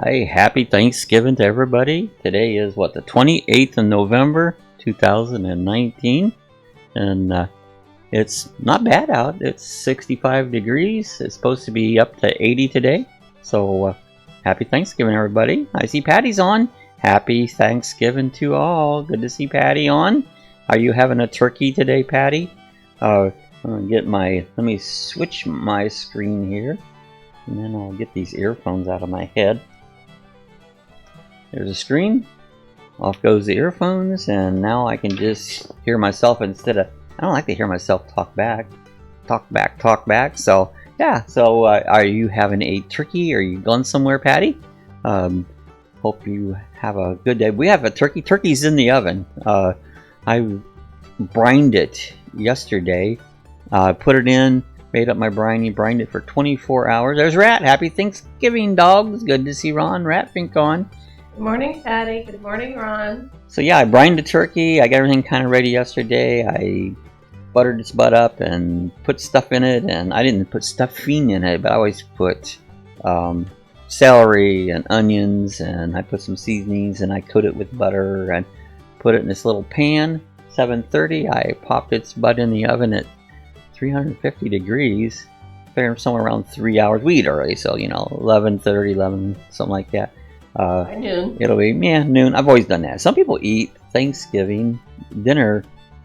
Hey, happy Thanksgiving to everybody. Today is what, the 28th of November 2019, and it's not bad out. It's 65 degrees. It's supposed to be up to 80 today. So happy Thanksgiving, everybody. I see Patty's on. Happy Thanksgiving to all. Good to see Patty on. Are you having a turkey today, Patty? I'm gonna get let me switch my screen here, and then I'll get these earphones out of my head. There's a screen, off goes the earphones, and now I can just hear myself instead of, I don't like to hear myself talk back. So yeah, so are you having a turkey? Are you going somewhere, Patty? Hope you have a good day. We have a turkey. Turkey's in the oven. I brined it yesterday, put it in, made up my briny, brined it for 24 hours. There's Rat. Happy Thanksgiving, dogs. Good to see Ron Ratfink on. Good morning, Patty. Good morning, Ron. So yeah, I brined the turkey. I got everything kind of ready yesterday. I buttered its butt up and put stuff in it, and I didn't put stuffing in it, but I always put celery and onions, and I put some seasonings, and I coat it with butter and put it in this little pan. 7:30. I popped its butt in the oven at 350 degrees. Figured somewhere around 3 hours. We eat early, so 11:30, 11, something like that. By noon. It'll be noon. I've always done that. Some people eat Thanksgiving dinner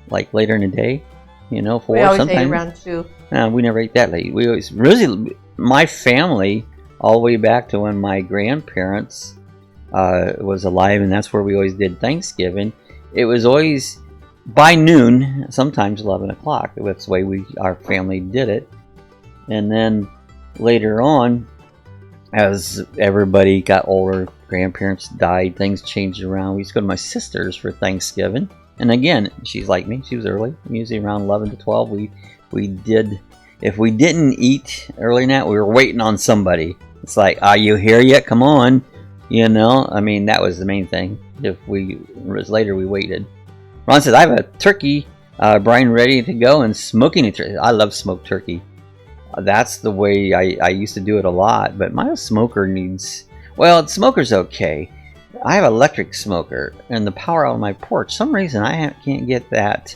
like later in the day. We always ate around 2. We never ate that late. We always my family, all the way back to when my grandparents was alive, and that's where we always did Thanksgiving. It was always by noon, sometimes 11 o'clock. That's the way our family did it. And then later on, as everybody got older, grandparents died, things changed around. We used to go to my sister's for Thanksgiving. And again, she's like me. She was early. Usually around 11 to 12. We did. If we didn't eat early night, we were waiting on somebody. It's like, are you here yet? Come on. I mean, that was the main thing. If it was later, we waited. Ron says, I have a turkey brine ready to go and smoking it. I love smoked turkey. That's the way I used to do it a lot, but my smoker needs, well, the smoker's okay. I have an electric smoker, and the power out on my porch, some reason I can't get that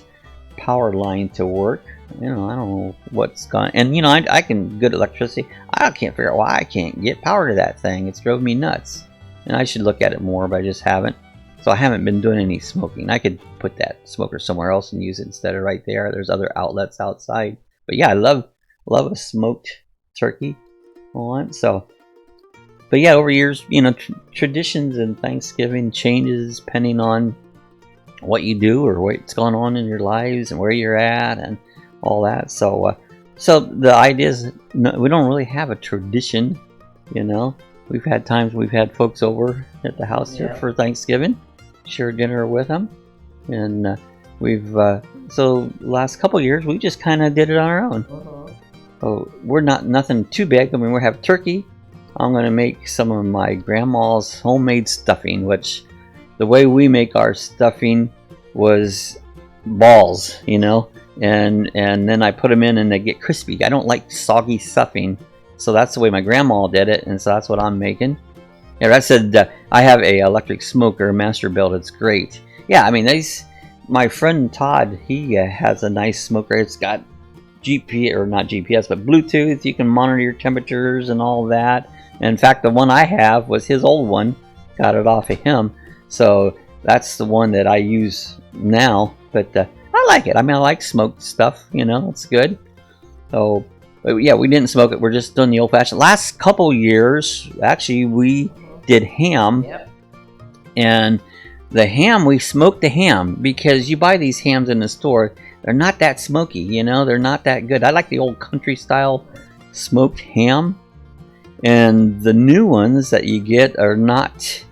power line to work. I don't know what's gone. And I can good electricity. I can't figure out why I can't get power to that thing. It's drove me nuts, and I should look at it more, but I just haven't. So I haven't been doing any smoking. I could put that smoker somewhere else and use it instead of right there. There's other outlets outside. But yeah, I love a smoked turkey on. So, but yeah, over years, traditions and Thanksgiving changes depending on what you do or what's going on in your lives and where you're at and all that. So, so the idea is we don't really have a tradition. We've had times we've had folks over at the house here for Thanksgiving, share dinner with them, and we've so last couple years we just kind of did it on our own. Oh, we're nothing too big. I mean, we have turkey. I'm going to make some of my grandma's homemade stuffing, which the way we make our stuffing was balls, and then I put them in and they get crispy. I don't like soggy stuffing, so that's the way my grandma did it, and so that's what I'm making. Yeah, that said, I have a electric smoker, master built. It's great. Yeah, I mean, my friend Todd, he has a nice smoker. It's got not GPS, but Bluetooth. You can monitor your temperatures and all that. And in fact, the one I have was his old one. Got it off of him. So that's the one that I use now. But I like it. I mean, I like smoked stuff. It's good. So, but yeah, we didn't smoke it. We're just doing the old-fashioned. Last couple years, actually, we did ham. Yep. And the ham, we smoked the ham because you buy these hams in the store. They're not that smoky, they're not that good. I like the old country style smoked ham, and the new ones that you get are not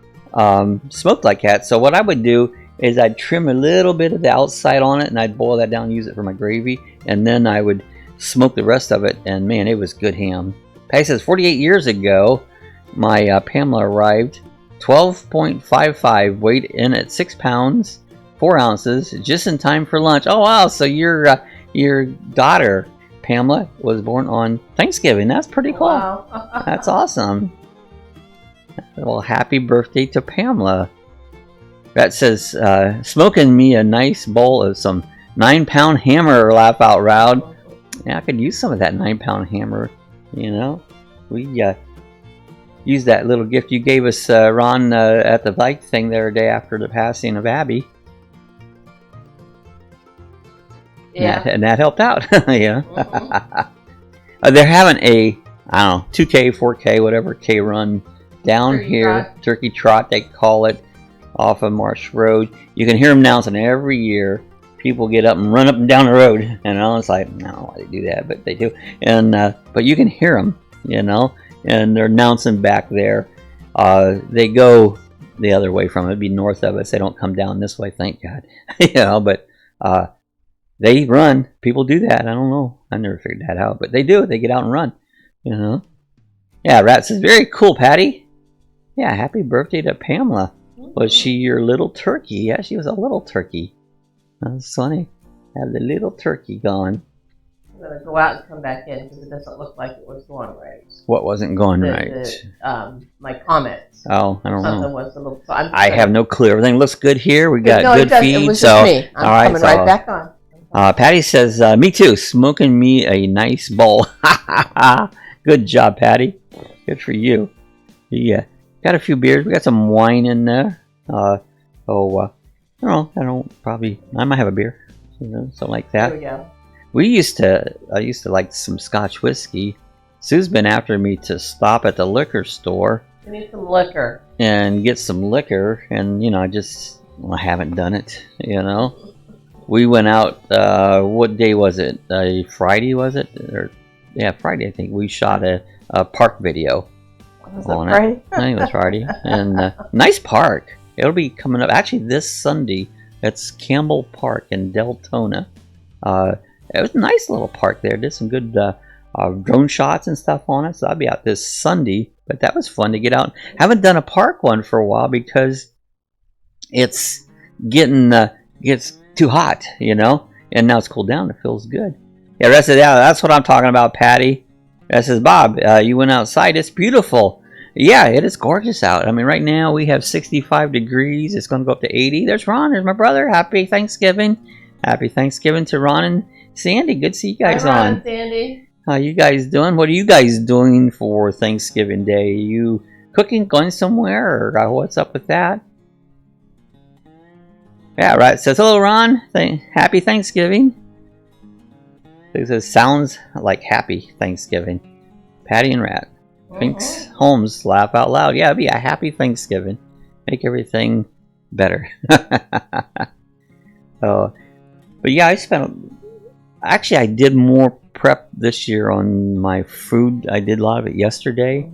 smoked like that. So what I would do is I'd trim a little bit of the outside on it, and I'd boil that down and use it for my gravy, and then I would smoke the rest of it, and man, it was good ham. Patty says 48 years ago, my Pamela arrived, 12.55, weighed in at 6 pounds. 4 ounces, just in time for lunch. Oh wow! So your daughter Pamela was born on Thanksgiving. That's pretty cool. Wow. That's awesome. Well, happy birthday to Pamela. That says, smoking me a nice bowl of some 9-pound hammer, laugh out loud. Yeah, I could use some of that 9-pound hammer, you know. We used that little gift you gave us, Ron, at the bike thing the other day after the passing of Abby. Yeah. And that helped out, yeah. They're having a, I don't know, 2K, 4K, whatever K run down here. Turkey Trot, they call it, off of Marsh Road. You can hear them announcing every year. People get up and run up and down the road, you know. It's like, I don't know why they do that, but they do. And but you can hear them, you know, and they're announcing back there. They go the other way from it. It'd be north of us. They don't come down this way, thank God. You know, but they run. People do that. I don't know. I never figured that out, but they do. They get out and run, you know. Yeah, Rat says, very cool, Patty. Yeah, happy birthday to Pamela. Was she your little turkey? Yeah, she was a little turkey. That's funny. Have the little turkey gone. I'm going to go out and come back in because it doesn't look like it was going right. What wasn't going right? My comments. Oh, I don't know. Something was a little... So I have no clue. Everything looks good here. We got good feed. It was so, just me. I'm all right, coming right back on. Patty says, me too. Smoking me a nice bowl. Good job, Patty. Good for you. Yeah. Got a few beers. We got some wine in there. I might have a beer, you know, something like that. There we go. I used to like some Scotch whiskey. Sue's been after me to stop at the liquor store. We need some liquor. And get some liquor, and you know, I haven't done it, you know. We went out, what day was it? Friday, was it? Friday, I think. We shot a park video. Was it Friday? I think it was Friday. And nice park. It'll be coming up actually this Sunday. It's Campbell Park in Deltona. It was a nice little park there. Did some good drone shots and stuff on it. So I'll be out this Sunday. But that was fun to get out. Haven't done a park one for a while because it's gets too hot, you know. And now it's cooled down. It feels good. Yeah, that's what I'm talking about, Patty. That says, Bob, you went outside. It's beautiful. Yeah, it is gorgeous out. I mean, right now we have 65 degrees. It's going to go up to 80. There's Ron. There's my brother. Happy Thanksgiving. Happy Thanksgiving to Ron and Sandy. Good to see you guys Ron on. and Sandy. How you guys doing? What are you guys doing for Thanksgiving Day? Are you cooking, going somewhere, or what's up with that? Yeah, right. It says, hello, Ron. Happy Thanksgiving. It says, sounds like happy Thanksgiving. Patty and Rat. Pink's Holmes, laugh out loud. Yeah, it'd be a happy Thanksgiving. Make everything better. But yeah, I did more prep this year on my food. I did a lot of it yesterday.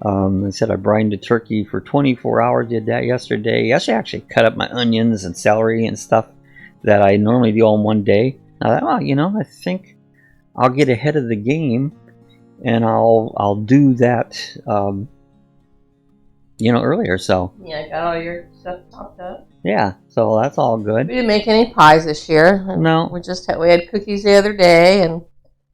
I said I brined a turkey for 24 hours. Did that yesterday. Yesterday I actually cut up my onions and celery and stuff that I normally do all in one day. I thought, well, you know, I think I'll get ahead of the game. And I'll do that, you know, earlier. So yeah, I got all your stuff chopped up. Yeah, so that's all good. We didn't make any pies this year. No, we had cookies the other day, and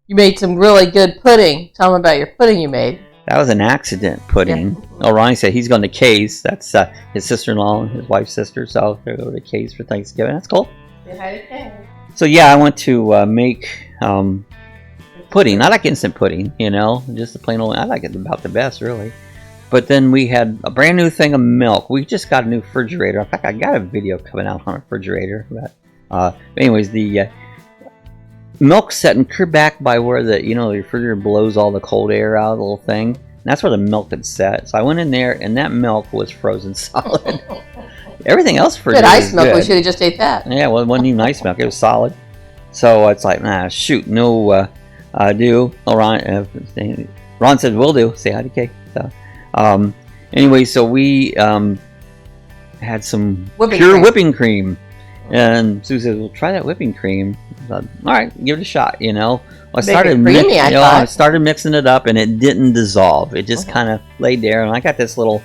you made some really good pudding. Tell them about your pudding you made. That was an accident pudding. Yeah. Oh, Ronnie said he's going to Kay's. That's his sister-in-law and his wife's sister. So they're going to Kay's for Thanksgiving. That's cool. Say hi to Kay. So yeah, I went to make. Pudding. I like instant pudding, you know, just the plain old. I like it about the best, really. But then we had a brand new thing of milk. We just got a new refrigerator. In fact, I got a video coming out on a refrigerator. But anyways, the milk set and clear back by where the the refrigerator blows all the cold air out of the little thing. And that's where the milk had set. So I went in there, and that milk was frozen solid. Everything else for ice milk. We should have just ate that. Yeah, well, it wasn't even ice milk. It was solid. So it's like, shoot, no. Do. Oh, Ron said we'll do. Say hi to Kay. So, anyway, so we had some whipping cream, and Sue said, "Well, try that whipping cream." I thought, all right, give it a shot. You know, I started mixing it up, and it didn't dissolve. It just kind of laid there, and I got this little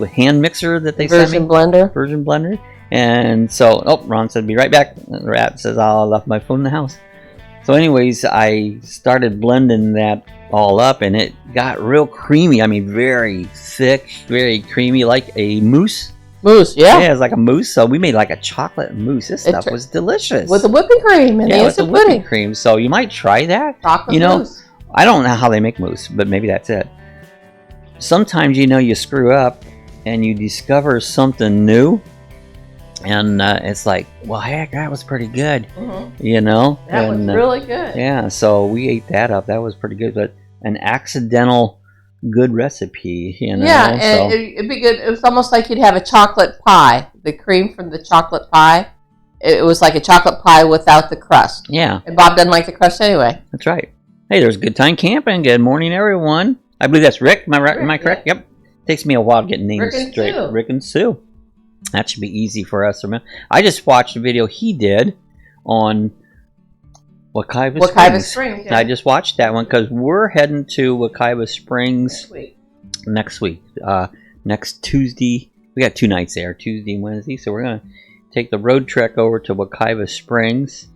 hand mixer that they sent me. Version blender. And so, Ron said, "Be right back." The Rat says, "I left my phone in the house." So anyways, I started blending that all up, and it got real creamy. I mean, very thick, very creamy, like a mousse. Mousse, yeah. Yeah, it's like a mousse. So we made like a chocolate mousse. This stuff was delicious. With the whipping cream and the instant pudding. Cream. So you might try that. Chocolate mousse. I don't know how they make mousse, but maybe that's it. Sometimes, you screw up and you discover something new, and it's like, well, heck, that was pretty good. That was really good. Yeah, so we ate that up. That was pretty good, but an accidental good recipe, Yeah, and it'd be good. It was almost like you'd have a chocolate pie. The cream from the chocolate pie, it was like a chocolate pie without the crust. Yeah. And Bob doesn't like the crust anyway. That's right. Hey, there's Good Time Camping. Good morning, everyone. I believe that's Rick. Am I correct? Yeah. Yep. Takes me a while to get names straight. Sue. Rick and Sue. That should be easy for us to remember. I just watched a video he did on Wekiva Springs. Yeah. I just watched that one because we're heading to Wekiva Springs next week. Next Tuesday. We got 2 nights there, Tuesday and Wednesday. So we're going to take the road trek over to Wekiva Springs.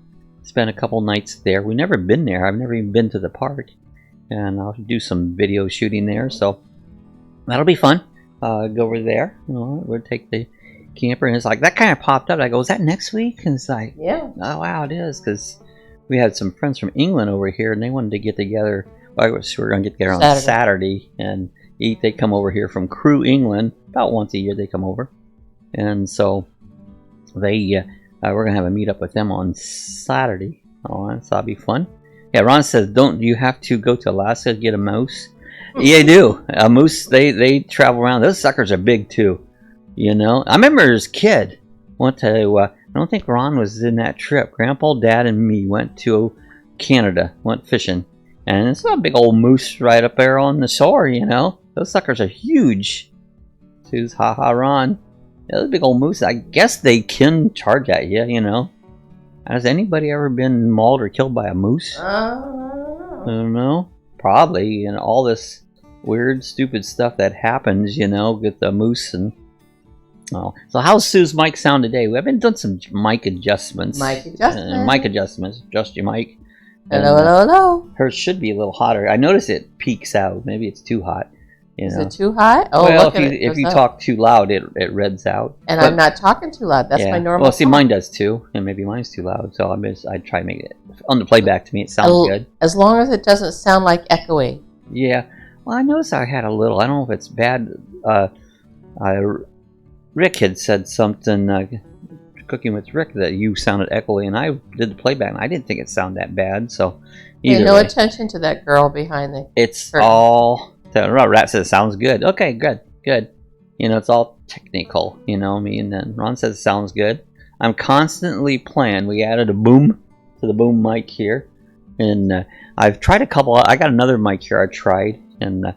Spend a couple nights there. We've never been there. I've never even been to the park. And I'll do some video shooting there. So that'll be fun. Go over there. We'll take the camper, and it's like that kind of popped up. I go, is that next week? And it's like, yeah. Oh wow, it is, because we had some friends from England over here, and they wanted to get together. Well, we were going to get together on Saturday and eat. They come over here from Crewe, England. About once a year they come over, and so they we're going to have a meetup with them on Saturday. So that'll be fun. Yeah, Ron says, don't you have to go to Alaska to get a moose? Yeah, you do. A moose, they travel around. Those suckers are big too. I remember as a kid, went to, I don't think Ron was in that trip. Grandpa, Dad, and me went to Canada, went fishing. And it's a big old moose right up there on the shore, Those suckers are huge. Sue's, haha, Ron. Yeah, those big old moose, I guess they can charge at you, Has anybody ever been mauled or killed by a moose? I don't know. Probably. And all this weird, stupid stuff that happens, with the moose and... Oh, so how's Sue's mic sound today? We haven't done some mic adjustments. Mic adjustments. Adjust your mic. Hello. Hers should be a little hotter. I notice it peaks out. Maybe it's too hot. Is it too high? Oh, well, if you talk too loud, it reds out. And I'm not talking too loud. That's my normal. Well, see, mine does too, and maybe mine's too loud. So I try to make it on the playback. To me, it sounds good. As long as it doesn't sound like echoey. Yeah. Well, I noticed I had a little. I don't know if it's bad. Rick had said something, cooking with Rick, that you sounded echoey, and I did the playback, and I didn't think it sounded that bad, so pay no attention to that girl behind the curtain. All... Rat says it sounds good. Okay, good. It's all technical, me, and then Ron says it sounds good. I'm constantly playing. We added a boom to the boom mic here, and I've tried a couple. I got another mic here I tried, and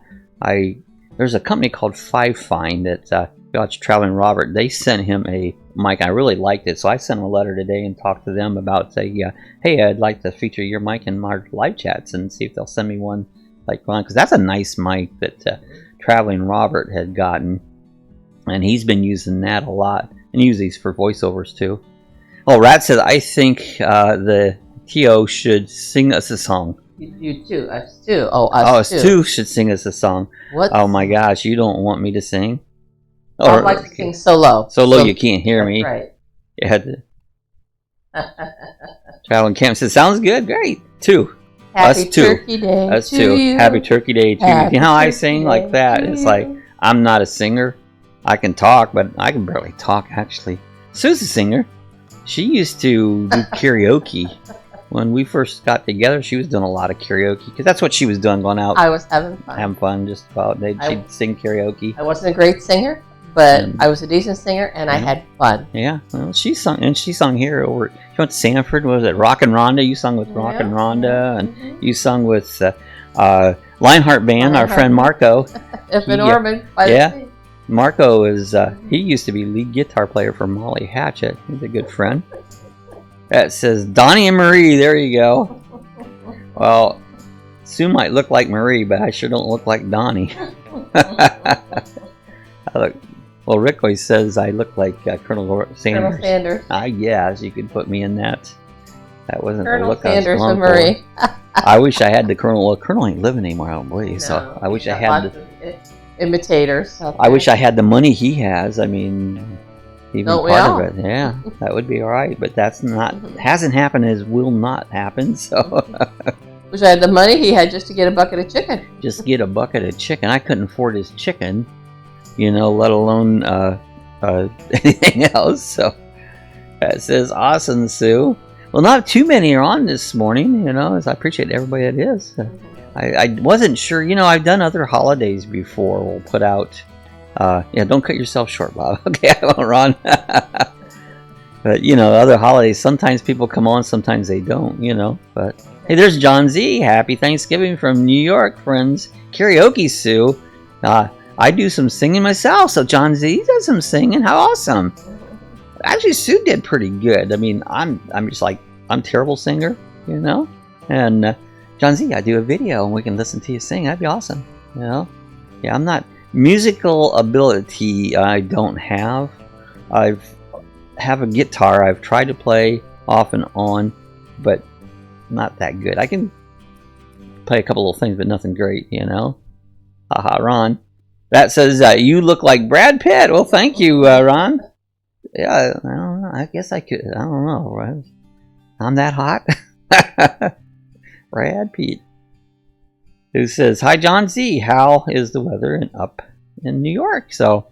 there's a company called Five Find that... Traveling Robert, they sent him a mic. I really liked it, so I sent him a letter today and talked to them about, hey, I'd like to feature your mic in my live chats and see if they'll send me one like one, because that's a nice mic that Traveling Robert had gotten, and he's been using that a lot, and use these for voiceovers too. Oh, Rat says, I think the TO should sing us a song. You too, us too. Oh, us too should sing us a song. What? Oh my gosh, you don't want me to sing? I like to sing solo. So you can't hear me. Right. You had to. Traveling Camp says, sounds good. Great. Happy Turkey Day. Us too. Happy Turkey Day to you. You know how I sing like that? It's like, I'm not a singer. I can talk, but I can barely talk, actually. Sue's a singer. She used to do karaoke. When we first got together, she was doing a lot of karaoke, because that's what she was doing, going out. I was having fun. Having fun, just about. She'd sing karaoke. I wasn't a great singer, but I was a decent singer, and I had fun. Yeah, well, she sung here over. She went to Sanford. What was it, Rock and Rhonda? You sung with Rock and Rhonda, and you sung with Lionheart Band. Our friend Marco. Orman. Marco is. He used to be lead guitar player for Molly Hatchet. He's a good friend. That says Donnie and Marie. There you go. Well, Sue might look like Marie, but I sure don't look like Donnie. Well, Rick always says I look like Colonel Sanders. Colonel Sanders. Yes, you could put me in that. That wasn't the Colonel look I was Sanders going and Murray. for. I wish I had the Colonel. Well, Colonel ain't living anymore, I don't believe. No, So I wish I got had lots of imitators. I wish I had the money he has. I mean, even Don't we part all? of it. Yeah, that would be all right. But that's not hasn't happened. As will not happen. So Wish I had the money he had just to get a bucket of chicken. just get a bucket of chicken. I couldn't afford his chicken, you know, let alone anything else. So that says awesome, Sue. Well, not too many are on this morning, you know, as I appreciate everybody that is. I wasn't sure, you know, I've done other holidays before. We'll put out, yeah, don't cut yourself short, Bob. Okay, I won't run. But, you know, other holidays, sometimes people come on, sometimes they don't, you know. But, hey, there's John Z. Happy Thanksgiving from New York, friends. Karaoke, Sue. I do some singing myself, so John Z does some singing. How awesome. Actually, Sue did pretty good. I mean, I'm just like, I'm a terrible singer, you know? And John Z, I do a video and we can listen to you sing. That'd be awesome, you know? Yeah, I'm not... Musical ability I don't have. I have a guitar. I've tried to play off and on, but not that good. I can play a couple little things, but nothing great, you know? Haha, Ron. That says, you look like Brad Pitt. Well, thank you, Ron. Yeah, I don't know. I guess I could. I don't know. Right? I'm that hot. Brad Pitt. Who says, hi, John Z. How is the weather up in New York? So,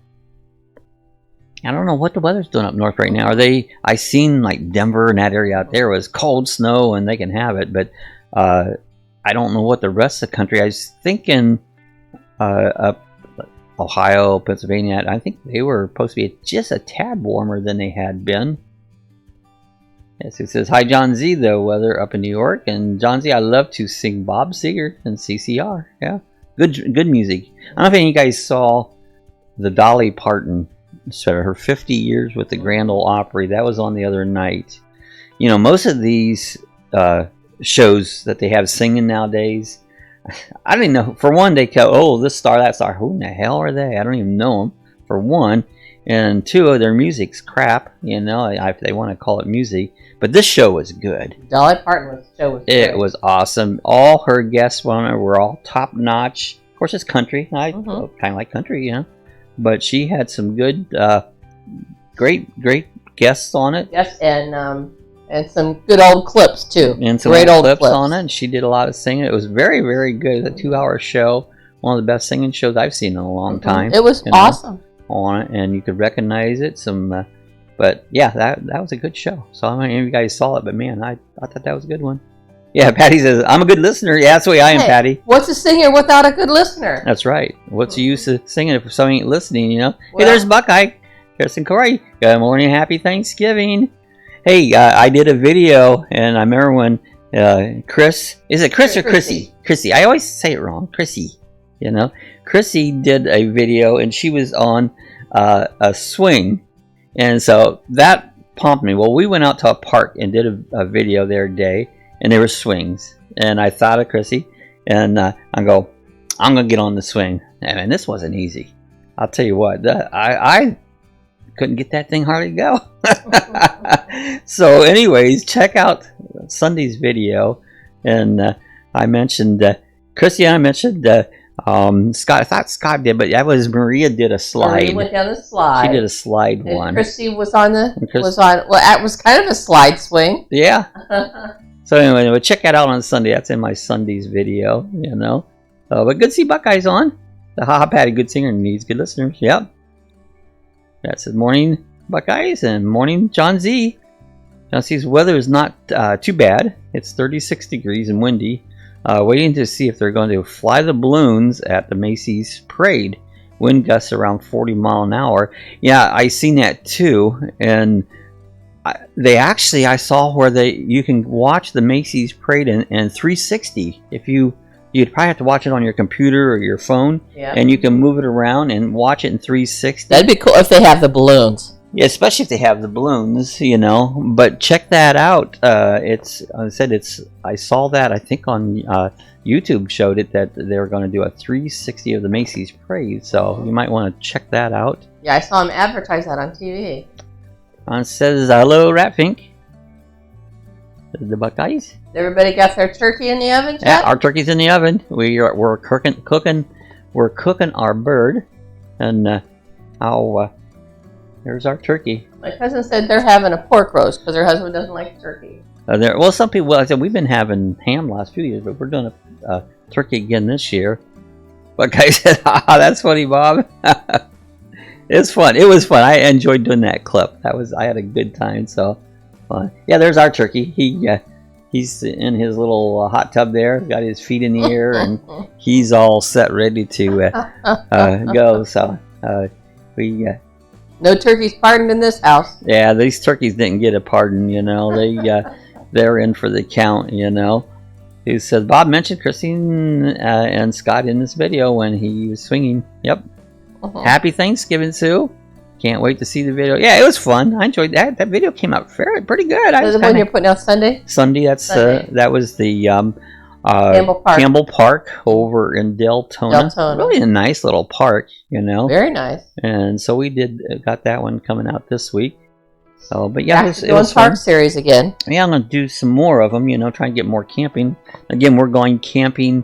I don't know what the weather's doing up north right now. Are they? I seen like Denver and that area out there was cold snow and they can have it, but I don't know what the rest of the country. I was thinking up Ohio, Pennsylvania, I think they were supposed to be just a tad warmer than they had been. Yes, it says, hi, John Z, the weather up in New York. And John Z, I love to sing Bob Seger and CCR. Yeah, good music. I don't know if any of you guys saw the Dolly Parton, her 50 years with the Grand Ole Opry. That was on the other night. You know, most of these shows that they have singing nowadays, I don't even know. For one, they go, oh, this star, that star. Who in the hell are they? I don't even know them, for one. And two, their music's crap, you know, if they want to call it music. But this show was good. Dolly Parton's show was great. It was awesome. All her guests on it were all top notch. Of course, it's country. I kind of like country, you know. But she had some good, great guests on it. Yes, and some good old clips too. And some great old clips on it. And she did a lot of singing. It was very, very good. A 2-hour show. One of the best singing shows I've seen in a long time. It was awesome. On it, and you could recognize it. But yeah, that was a good show. So I don't know if you guys saw it, but man, I thought that was a good one. Yeah, Patty says, I'm a good listener. Yeah, that's the way I am, Patty. What's a singer without a good listener? That's right. What's the use of singing if someone ain't listening, you know? Well, hey, there's Buckeye. Kirsten Corey. Good morning, happy Thanksgiving. Hey, I did a video, and I remember when Chris, is it Chris or Chrissy? Chrissy. I always say it wrong. Chrissy, you know? Chrissy did a video, and she was on a swing, and so that pumped me. Well, we went out to a park and did a video there today, and there were swings, and I thought of Chrissy, and I'm gonna get on the swing. And this wasn't easy. I'll tell you what, I couldn't get that thing hardly go. So, anyways, check out Sunday's video, and I mentioned Chrissy. I mentioned. Scott, I thought Scott did, but that was Maria did a slide. Maria went down the slide. She did a slide and one. Chrissy was on well, it was kind of a slide swing. Yeah. So anyway, we'll check that out on Sunday. That's in my Sunday's video, you know. But good to see Buckeyes on. The Haha Patty, good singer, needs good listeners. Yep. That's it. Morning, Buckeyes, and morning, John Z. John Z's weather is not too bad. It's 36 degrees and windy. Waiting to see if they're going to fly the balloons at the Macy's parade. Wind gusts around 40 mile an hour. Yeah, I seen that too. And I saw where you can watch the Macy's parade in 360. If you'd probably have to watch it on your computer or your phone, and you can move it around and watch it in 360. That'd be cool if they have the balloons. Yeah, especially if they have the balloons, you know. But check that out. I saw that, I think on YouTube showed it, that they were going to do a 360 of the Macy's parade. So you might want to check that out. Yeah, I saw him advertise that on TV. It says, hello, Ratfink. the Buckeyes. Everybody got their turkey in the oven, Chad? Yeah, our turkey's in the oven. We're cooking our bird, and there's our turkey. My cousin said they're having a pork roast because her husband doesn't like turkey. Well, some people. Well, I said we've been having ham last few years, but we're doing a turkey again this year. Buckeye said, "That's funny, Bob." It's fun. It was fun. I enjoyed doing that clip. I had a good time. So, yeah, there's our turkey. He's in his little hot tub there. Got his feet in the air, and he's all set, ready to go. So, no turkeys pardoned in this house. Yeah, these turkeys didn't get a pardon. You know, they're in for the count. You know, he said Bob mentioned Christine and Scott in this video when he was swinging. Yep. Happy Thanksgiving, Sue. Can't wait to see the video. Yeah, it was fun. I enjoyed that. That video came out pretty good. Was the one you're putting out Sunday? Sunday. That was the Campbell Park over in Deltona. Really a nice little park, you know. Very nice. And so we got that one coming out this week. So, but yeah, it was park fun. series again. Yeah, I'm gonna do some more of them. You know, try and get more camping. Again, we're going camping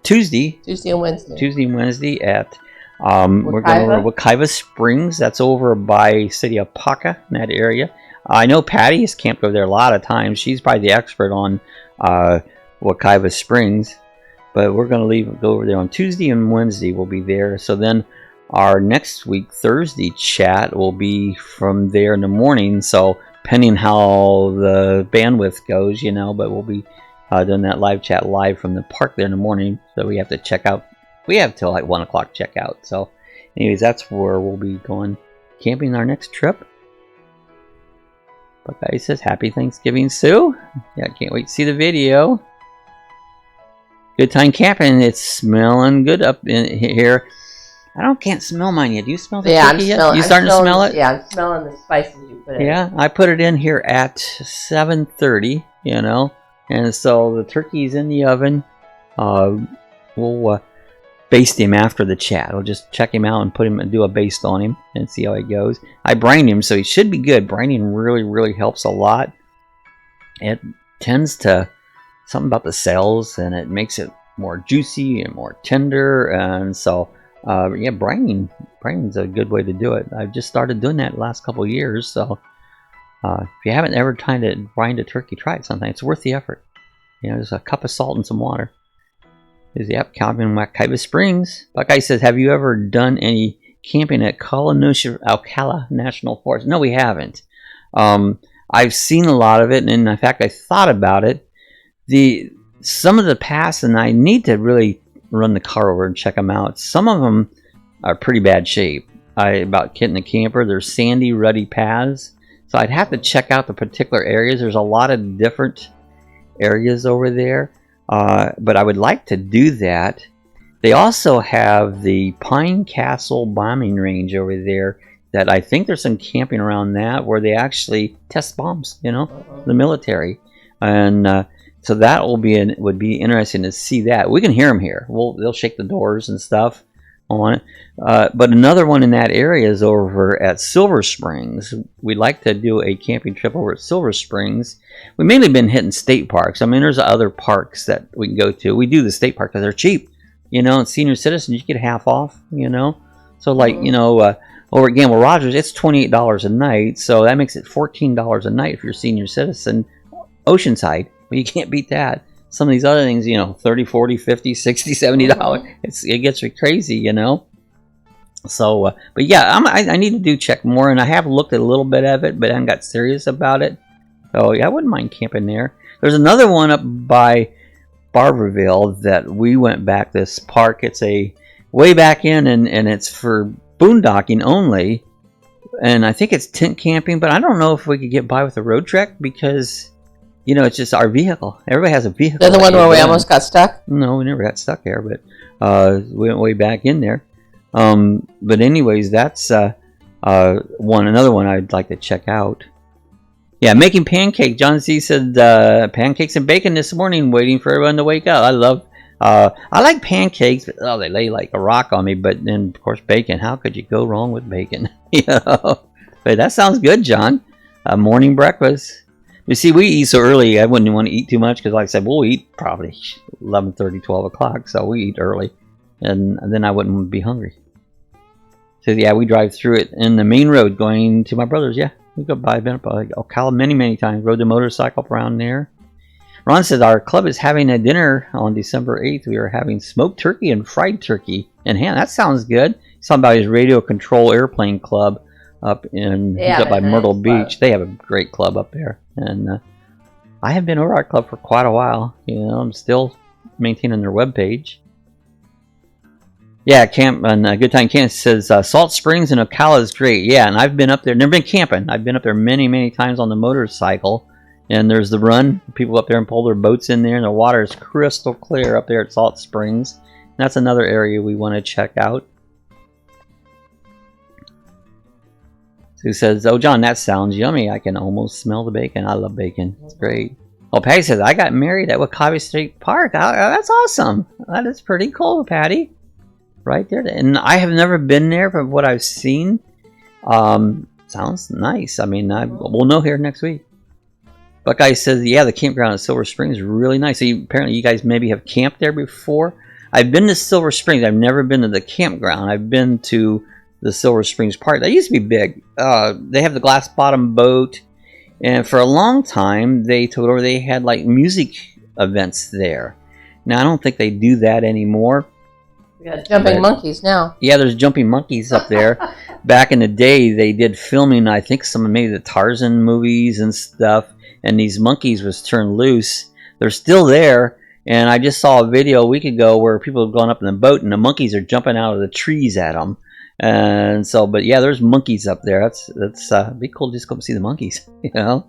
Tuesday and Wednesday at. We're going over Wekiva Springs. That's over by City of Paca in that area. I know Patty has camped over there a lot of times. She's probably the expert on Wekiva Springs. But we're going to go over there on Tuesday and Wednesday. We'll be there. So then our next week, Thursday chat will be from there in the morning. So depending how the bandwidth goes, you know, but we'll be doing that live chat live from the park there in the morning. So we have to check out. We have till like 1 o'clock checkout. So anyways, that's where we'll be going camping our next trip. Buckeye says, Happy Thanksgiving, Sue. Yeah, can't wait to see the video. Good time camping. It's smelling good up in here. Can't smell mine yet. Do you smell the turkey yet? You starting to smell it? Yeah, I'm smelling the spices you put in. Yeah, I put it in here at 7:30, you know. And so the turkey's in the oven. We'll baste him after the chat. We'll just check him out and do a baste on him and see how he goes. I brined him, so he should be good. Brining really helps a lot. It tends to something about the cells, and it makes it more juicy and more tender. And so, yeah, brining's a good way to do it. I've just started doing that the last couple of years. So, if you haven't ever tried to brine a turkey, try it sometime. It's worth the effort. You know, just a cup of salt and some water. Yep, camping in Wekiva Springs. Buckeye says, have you ever done any camping at Ocala National Forest? No, we haven't. I've seen a lot of it, and in fact, I thought about it. Some of the paths, and I need to really run the car over and check them out. Some of them are pretty bad shape. About getting a camper, there's sandy, rutty paths. So I'd have to check out the particular areas. There's a lot of different areas over there. But I would like to do that. They also have the Pine Castle bombing range over there that I think there's some camping around that where they actually test bombs, you know, the military. And so that would be interesting to see that. We can hear them here. They'll shake the doors and stuff on it. But another one in that area is over at Silver Springs. We'd like to do a camping trip over at Silver Springs. We've mainly been hitting state parks. I mean, there's other parks that we can go to. We do the state park because they're cheap. You know, and senior citizens, you get half off, you know. So, like, you know, over at Gamble Rogers, it's $28 a night. So that makes it $14 a night if you're a senior citizen. Oceanside, well, you can't beat that. Some of these other things, you know, $30, $40, $50, $60, $70. It gets crazy, you know. So, but yeah, I need to check more, and I have looked at a little bit of it, but I haven't got serious about it. So yeah, I wouldn't mind camping there. There's another one up by Barberville that we went back. This park, it's a way back in, and it's for boondocking only, and I think it's tent camping. But I don't know if we could get by with a road trek because, you know, it's just our vehicle. Everybody has a vehicle. Then the one where we almost got stuck? No, we never got stuck there, but we went way back in there. But anyways, that's another one I'd like to check out. Yeah, making pancake. John Z said pancakes and bacon this morning, waiting for everyone to wake up. I like pancakes, but they lay like a rock on me. But then, of course, bacon. How could you go wrong with bacon? You know? But that sounds good, John. Morning breakfast. You see, we eat so early, I wouldn't want to eat too much because, like I said, we'll eat probably 11:30, 12 o'clock, so we eat early, and then I wouldn't be hungry. So yeah, we drive through it in the main road going to my brother's. Yeah, we go by Ocala many times. Rode the motorcycle around there. Ron says our club is having a dinner on December 8th. We are having smoked turkey and fried turkey in hand. That sounds good. He's talking about his radio control airplane club up by Myrtle Beach. They have a great club up there, and I have been over our club for quite a while. You know, I'm still maintaining their webpage. Yeah, camp and Good Time Camp says Salt Springs and Ocala is great. Yeah, and I've been up there. Never been camping. I've been up there many times on the motorcycle. And there's the run. People up there and pull their boats in there, and the water is crystal clear up there at Salt Springs. That's another area we want to check out. Who says, "Oh, John, that sounds yummy. I can almost smell the bacon. I love bacon. It's great." Oh, Patty says, "I got married at Wakabi State Park. That's awesome. That is pretty cool, Patty. Right there. And I have never been there, from what I've seen. Sounds nice. I mean, we'll know here next week." Buckeye says, "Yeah, the campground at Silver Springs is really nice." So apparently you guys maybe have camped there before. I've been to Silver Springs. I've never been to the campground. I've been to the Silver Springs Park. That used to be big. They have the glass bottom boat. And for a long time, they told her they had like music events there. Now, I don't think they do that anymore. We got jumping monkeys now. Yeah, there's jumping monkeys up there. Back in the day, they did filming, I think, maybe the Tarzan movies and stuff. And these monkeys was turned loose. They're still there, and I just saw a video a week ago where people have gone up in the boat, and the monkeys are jumping out of the trees at them. And so, but yeah, there's monkeys up there. That's be cool to just go see the monkeys, you know.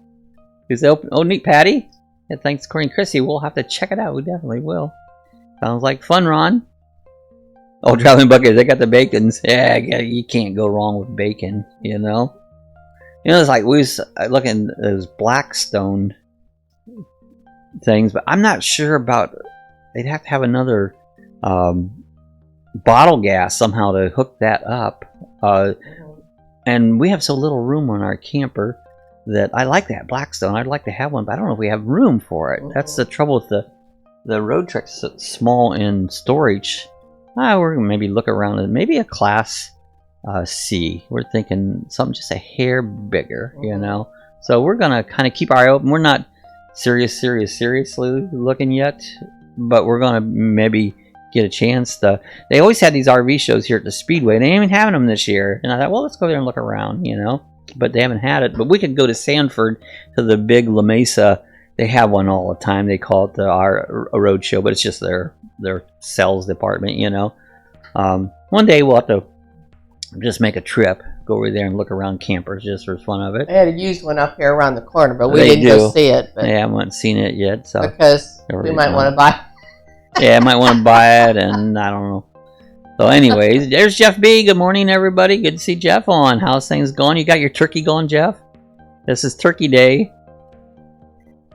Is they open? Oh, neat, Patty. Yeah, thanks, Corey and Chrissy. We'll have to check it out. We definitely will. Sounds like fun, Ron. Oh, traveling buckets. They got the bacons. Yeah, you can't go wrong with bacon, you know. You know, it's like we was looking at those Blackstone things, but I'm not sure about. They'd have to have another bottle gas somehow to hook that up. And we have so little room on our camper that I like that Blackstone. I'd like to have one, but I don't know if we have room for it. That's the trouble with the Road Trek's small in storage. We're gonna maybe look around at maybe a Class C. We're thinking something just a hair bigger, you know. So we're gonna kind of keep our eye open. We're not seriously looking yet, but we're gonna maybe get a chance to. They always had these RV shows here at the Speedway. They ain't even having them this year, and I thought, well, let's go there and look around, you know. But they haven't had it. But we could go to Sanford to the big La Mesa. They have one all the time. They call it a road show, but it's just their sales department, you know. One day we'll have to just make a trip, go over there and look around campers just for fun of it. They had a used one up here around the corner, but we didn't go see it. But yeah, I haven't seen it yet, so because we might want to buy it. Yeah, I might want to buy it, and I don't know. So anyways, there's Jeff B. Good morning, everybody. Good to see Jeff on. How's things going? You got your turkey going, Jeff? This is Turkey Day.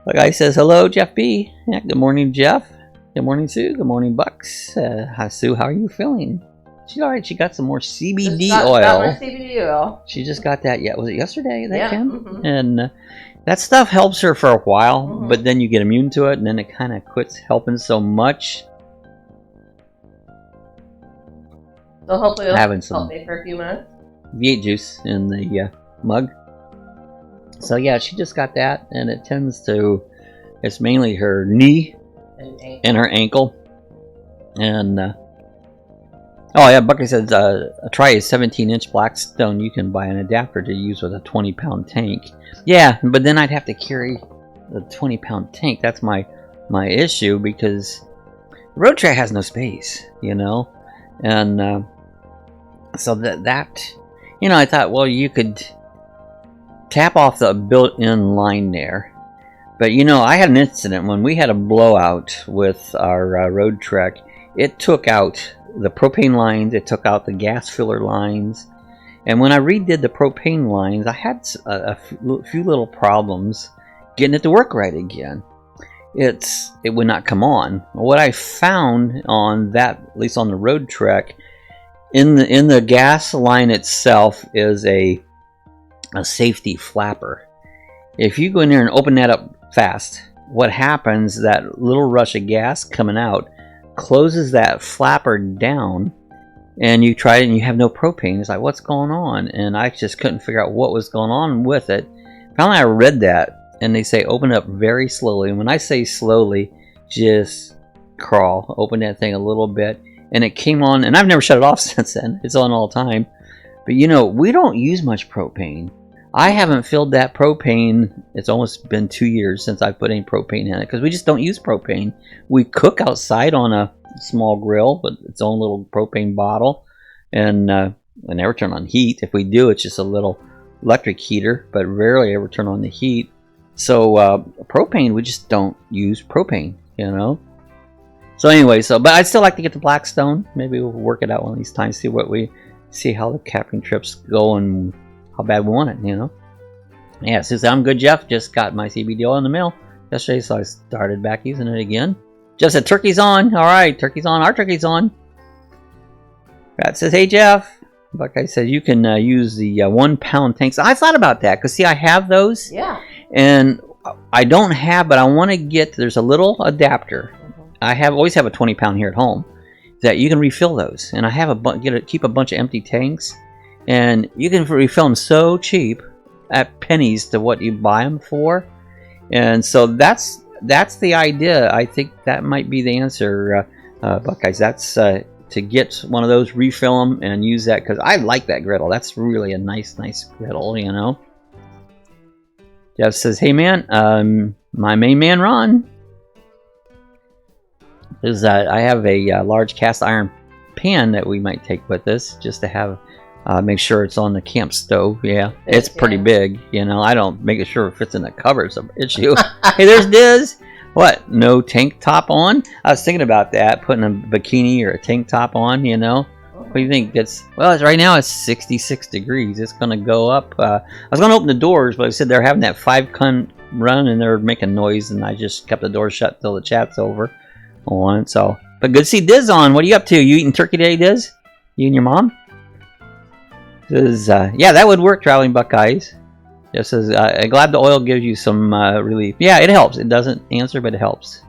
The guy says, hello, Jeff B. Yeah, good morning, Jeff. Good morning, Sue. Good morning, Bucks. Hi, Sue. How are you feeling? She's all right. She got some more CBD oil. Got more CBD oil. She just got that. Yeah, was it yesterday that came? Mm-hmm. And that stuff helps her for a while, but then you get immune to it, and then it kind of quits helping so much. So hopefully it'll help me for a few minutes. V8 juice in the mug. So yeah, she just got that, and it tends to. It's mainly her knee and her ankle, and. Oh yeah, Bucky says, try a 17-inch Blackstone. You can buy an adapter to use with a 20-pound tank. Yeah, but then I'd have to carry the 20-pound tank. That's my issue, because Road Trek has no space, you know? And so that, you know, I thought, well, you could tap off the built-in line there. But, you know, I had an incident when we had a blowout with our Road Trek. It took out the propane lines, it took out the gas filler lines, and when I redid the propane lines, I had a few little problems getting it to work right again. It would not come on. What I found on that, at least on the Road Trek, in the gas line itself is a safety flapper, if you go in there and open that up fast, what happens, that little rush of gas coming out closes that flapper down, and you try it and you have no propane. It's like, what's going on? And I just couldn't figure out what was going on with it. Finally, I read that, and they say open it up very slowly. And when I say slowly, just crawl, open that thing a little bit, and it came on, and I've never shut it off since then. It's on all the time. But you know, we don't use much propane. I haven't filled that propane. It's almost been 2 years since I put any propane in it, because we just don't use propane. We cook outside on a small grill with its own little propane bottle, and I never turn on heat. If we do, it's just a little electric heater, but rarely ever turn on the heat. So propane, we just don't use propane, you know. So anyway, but I'd still like to get the Blackstone. Maybe we'll work it out one of these times, see how the camping trips go and how bad we want it, you know. Yeah, Susan, I'm good, Jeff. Just got my CBD oil in the mail yesterday, so I started back using it again. Jeff said, turkey's on. All right, turkey's on. Our turkey's on. Rat says, hey, Jeff. Buckeye says, you can use the 1 pound tanks. I thought about that, because see, I have those. Yeah. And I don't have, but I want to get, there's a little adapter. I always have a 20 pound here at home that you can refill those. And I have keep a bunch of empty tanks. And you can refill them so cheap at pennies to what you buy them for. And so that's the idea. I think that might be the answer, Buckeyes. That's to get one of those, refill them, and use that, because I like that griddle. That's really a nice griddle, you know. Jeff says, hey man, my main man Ron is I have a large cast iron pan that we might take with us, just to have make sure it's on the camp stove. Yeah, it's pretty big, you know. I don't make sure it fits in the cupboard's an issue. Hey, there's Diz. What, no tank top on? I was thinking about that, putting a bikini or a tank top on, you know. What do you think? Right now it's 66 degrees. It's going to go up. I was going to open the doors, but I said they're having that 5-ton run and they're making noise, and I just kept the door shut till the chat's over. So, but good to see Diz on. What are you up to? You eating turkey today, Diz? You and your mom? Says, yeah, that would work, Traveling Buckeyes. Just says, glad the oil gives you some relief. Yeah, it helps. It doesn't answer, but it helps.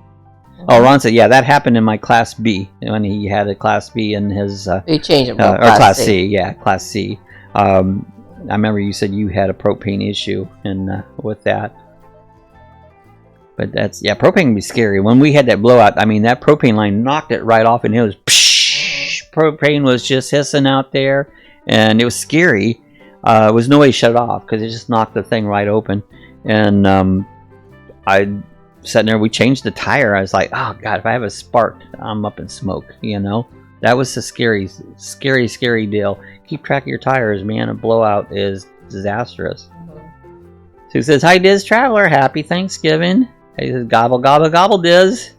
Oh, Ron said, yeah, that happened in my Class B, when he had a Class B in his... he changed it or Class C. Yeah, Class C. I remember you said you had a propane issue with that. But propane can be scary. When we had that blowout, I mean, that propane line knocked it right off, and it was... Psh, propane was just hissing out there, and it was scary. There was no way to shut it off, because it just knocked the thing right open. And I sat there, we changed the tire. I was like, oh god, if I have a spark, I'm up in smoke, you know. That was a scary deal. Keep track of your tires, man. A blowout is disastrous. So he says, hi Diz Traveler, happy Thanksgiving. He says, gobble gobble gobble Diz.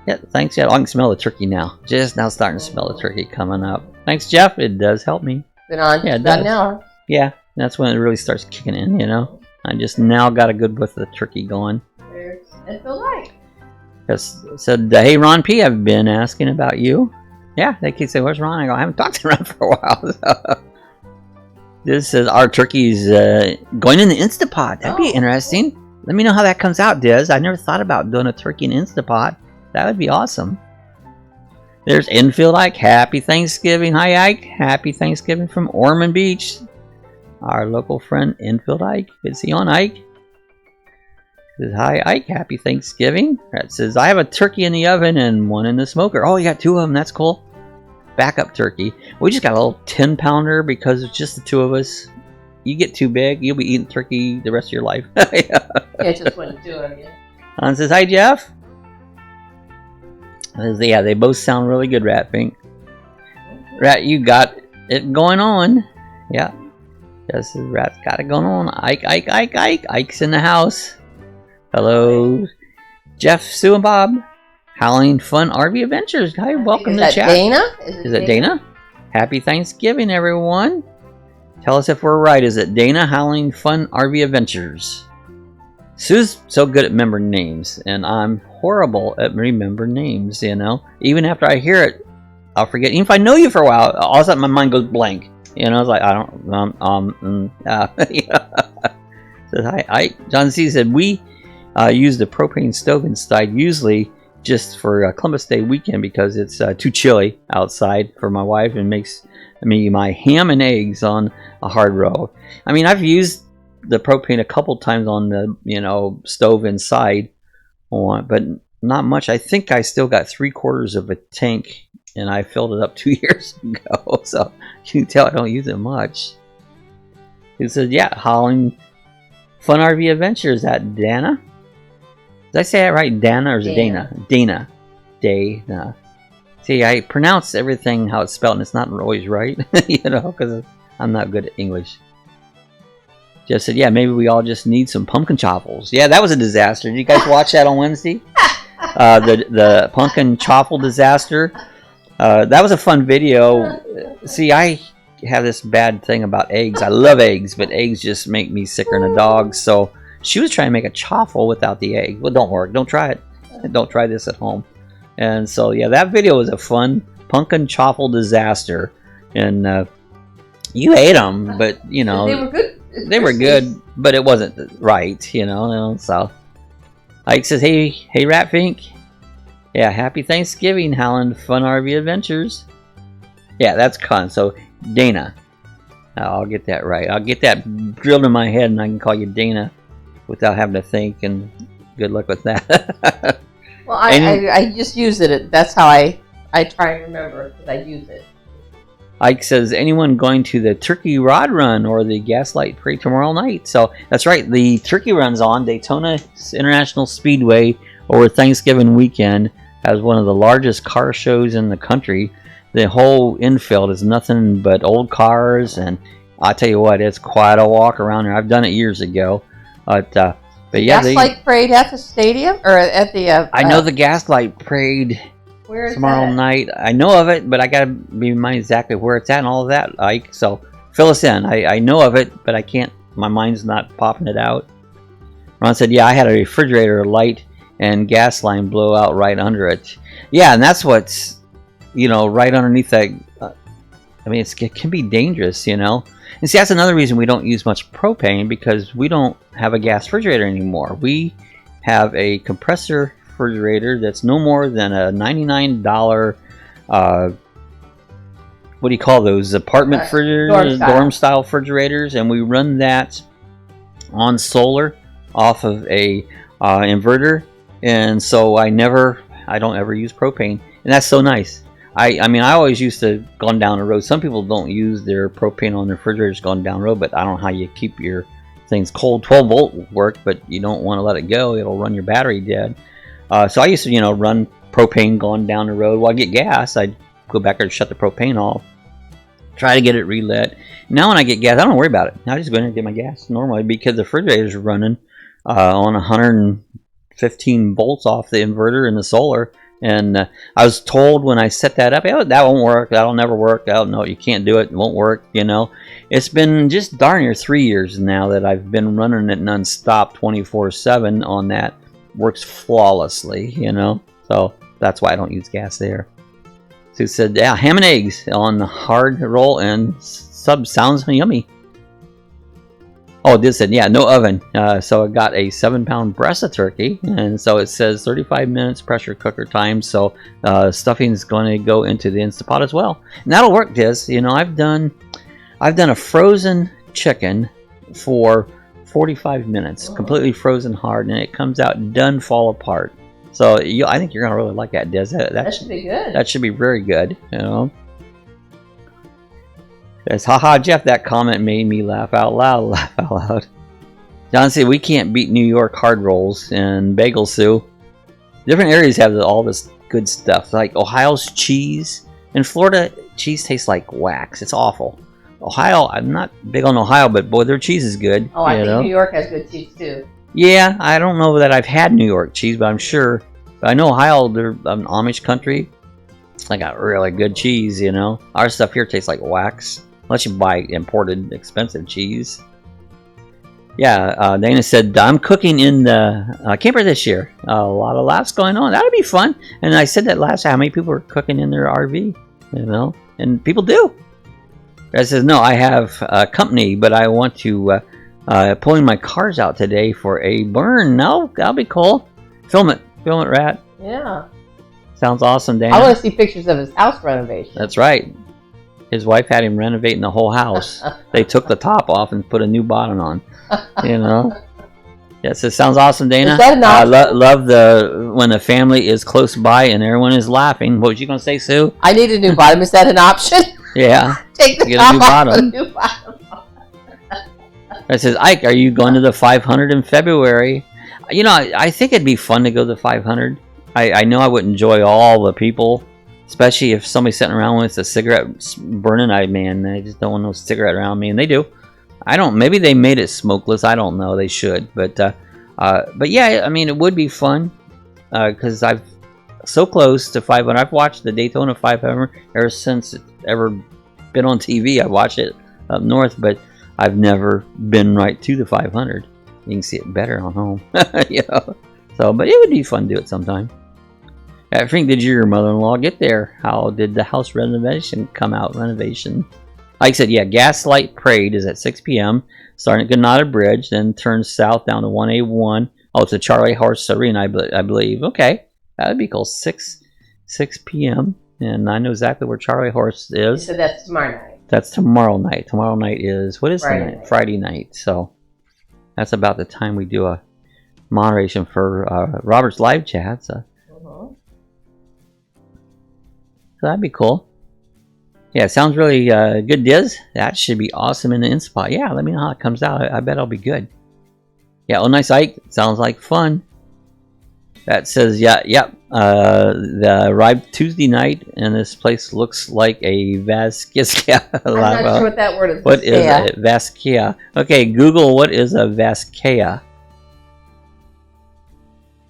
Yeah, thanks. Yeah, I can smell the turkey now. Just now starting to smell the turkey coming up. Thanks, Jeff. It does help me. Been on about an hour. Yeah, that's when it really starts kicking in, you know. I just now got a good whiff of the turkey going. There's the light. Yes, said, hey Ron P, I've been asking about you. Yeah, they keep saying, where's Ron? I go, I haven't talked to Ron for a while. So. This says, our turkey's going in the Instapot. That'd be interesting. Let me know how that comes out, Diz. I never thought about doing a turkey in Instapot. That would be awesome. There's Enfield Ike. Happy Thanksgiving. Hi, Ike. Happy Thanksgiving from Ormond Beach. Our local friend, Enfield Ike. Is he on, Ike? Says, hi, Ike. Happy Thanksgiving. That says, I have a turkey in the oven and one in the smoker. Oh, you got 2 of them. That's cool. Backup turkey. We just got a little 10-pounder because it's just the 2 of us. You get too big, you'll be eating turkey the rest of your life. Yeah, just wouldn't do it again. On says, hi, Jeff. Yeah, they both sound really good, Rat Pink. Rat, you got it going on. Yeah. Yes, Rat's got it going on. Ike. Ike's in the house. Hello. Jeff, Sue, and Bob. Howling Fun RV Adventures. Hi, welcome to the chat. Is it Dana? Happy Thanksgiving, everyone. Tell us if we're right. Is it Dana? Howling Fun RV Adventures. Sue's so good at remembering names, and I'm horrible at remembering names, you know. Even after I hear it, I'll forget. Even if I know you for a while, all of a sudden my mind goes blank. You know, it's like, I don't, yeah. Said, hi. John C. said, we use the propane stove inside, usually just for Columbus Day weekend because it's too chilly outside for my wife and makes me my ham and eggs on a hard row. I mean, I've used the propane a couple times on the stove inside, but not much. I think I still got 3/4 of a tank, and I filled it up 2 years ago. So you can tell I don't use it much. He said, "Yeah, Holland Fun RV Adventures at Dana." Did I say that right? Dana or is it Dana? Dana. Dana. See, I pronounce everything how it's spelled, and it's not always right, because I'm not good at English. Just said, yeah, maybe we all just need some pumpkin chaffles. Yeah, that was a disaster. Did you guys watch that on Wednesday? The pumpkin chaffle disaster. That was a fun video. See, I have this bad thing about eggs. I love eggs, but eggs just make me sicker than a dog. So she was trying to make a chaffle without the egg. Well, don't work. Don't try it. Don't try this at home. And so, yeah, that video was a fun pumpkin chaffle disaster. And you ate them, but, they were good. They were good, but it wasn't right, So Ike says, hey, Ratfink. Yeah, happy Thanksgiving, Howland Fun RV Adventures. Yeah, that's con. So, Dana. I'll get that right. I'll get that drilled in my head, and I can call you Dana without having to think, and good luck with that. Well, I just use it. That's how I try and remember, because I use it. Ike says, anyone going to the Turkey Rod Run or the Gaslight Parade tomorrow night? So, that's right. The Turkey Run's on Daytona International Speedway over Thanksgiving weekend. Has one of the largest car shows in the country. The whole infield is nothing but old cars, and I'll tell you what, it's quite a walk around there. I've done it years ago. But yeah, Gaslight Parade at the stadium or at the. I know the Gaslight Parade. Where is tomorrow that? night? I know of it, but I gotta be reminded exactly where it's at and all of that, Ike. So fill us in. I know of it, but I can't. My mind's not popping it out. Ron said, "Yeah, I had a refrigerator light and gas line blow out right under it." Yeah, and that's what's right underneath that. I mean, it can be dangerous, And see, that's another reason we don't use much propane, because we don't have a gas refrigerator anymore. We have a compressor refrigerator that's no more than a $99 what do you call those, apartment refrigerators, dorm style refrigerators, and we run that on solar off of a inverter, and so I don't ever use propane, and that's so nice. I mean, I always used to gone down the road. Some people don't use their propane on their refrigerators going down the road, but I don't know how you keep your things cold. 12 volt will work, but you don't want to let it go. It'll run your battery dead. So I used to, run propane going down the road. While I get gas, I'd go back there and shut the propane off. Try to get it relit. Now when I get gas, I don't worry about it. I just go in and get my gas normally, because the refrigerator's running on 115 volts off the inverter and the solar. And I was told when I set that up, that won't work. That'll never work. No, you can't do it. It won't work. It's been just darn near 3 years now that I've been running it nonstop 24/7 on that. Works flawlessly, So that's why I don't use gas there. So it said, yeah, ham and eggs on the hard roll and sub sounds yummy. Oh, this said, yeah, no oven. So I got a 7-pound breast of turkey, and so it says 35 minutes pressure cooker time. So stuffing is going to go into the Instapot as well, and that'll work. This, I've done a frozen chicken for 45 minutes, completely frozen hard, and it comes out done fall apart. So I think you're gonna really like that, Des. That should be good. That should be very good. It's haha, Jeff. That comment made me laugh out loud. John said, we can't beat New York hard rolls and bagel Sue. Different areas have all this good stuff, like Ohio's cheese. In Florida, cheese tastes like wax. It's awful. Ohio, I'm not big on Ohio, but boy, their cheese is good. Oh, I think New York has good cheese too. Yeah, I don't know that I've had New York cheese, but I'm sure. But I know Ohio, they're an Amish country. They got really good cheese, Our stuff here tastes like wax, unless you buy imported expensive cheese. Yeah, Dana said, I'm cooking in the camper this year. A lot of laughs going on. That'll be fun. And I said that last time, how many people are cooking in their RV, and people do. I says, no, I have a company, but I want to pulling my cars out today for a burn. No, that'll be cool. Film it, Rat. Yeah. Sounds awesome, Dana. I want to see pictures of his house renovation. That's right. His wife had him renovating the whole house. They took the top off and put a new bottom on. You know. Yes, it sounds awesome, Dana. Is that enough? Love when the family is close by and everyone is laughing. What was you gonna say, Sue? I need a new bottom. Is that an option? Yeah. Take the Get top a new off, bottom. a new bottom. It says, Ike, are you going to the 500 in February? You know, I think it'd be fun to go to the 500. I know I would enjoy all the people, especially if somebody's sitting around with a cigarette burning. I just don't want no cigarette around me, and they do. I don't. Maybe they made it smokeless. I don't know. They should, but yeah. I mean, it would be fun because I've so close to 500. I've watched the Daytona 500 ever since it's ever been on TV. I watched it up north, but I've never been right to the 500. You can see it better on home, you know. So, but it would be fun to do it sometime. I think, did your mother-in-law get there? How did the house renovation come out? Renovation. Like I said, yeah, Gaslight Parade is at 6 p.m. starting at Granada Bridge, then turns south down to 1A1. Oh, it's a Charlie Horse Arena, I believe. Okay, that would be cool. 6 p.m. And I know exactly where Charlie Horse is. So that's tomorrow night. That's tomorrow night. Tomorrow night is, what is Friday the night? night. Friday night. So that's about the time we do a moderation for Robert's live chat. So that'd be cool. Yeah, sounds really good, Diz. That should be awesome in the Inspot. Yeah, let me know how it comes out. I bet it'll be good. Yeah, oh, nice, Ike. Sounds like fun. That says, yep. The arrived Tuesday night, and this place looks like a Vasquia. I'm not sure what that word is. What is a Vasquia? Okay, Google, what is a Vasquia?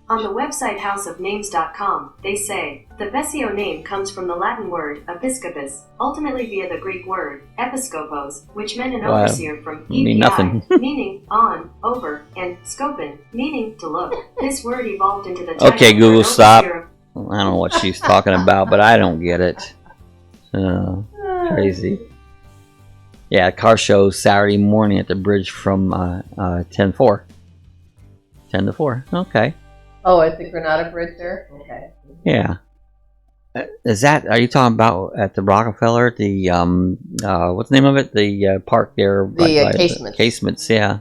On the website houseofnames.com, they say, the Vesio name comes from the Latin word episcopus, ultimately via the Greek word episkopos, which meant an overseer from mean nothing. meaning on, over, and scopin, meaning to look. This word evolved into the title Okay, for Google, an stop. overseer of- I don't know what she's talking about, but I don't get it. Crazy. Yeah, car show Saturday morning at the bridge from 10 to 4. Okay. Oh, at the Granada Bridge there? Okay. Yeah. Are you talking about at the Rockefeller, the, what's the name of it? The park there? The Casements. Casements, yeah.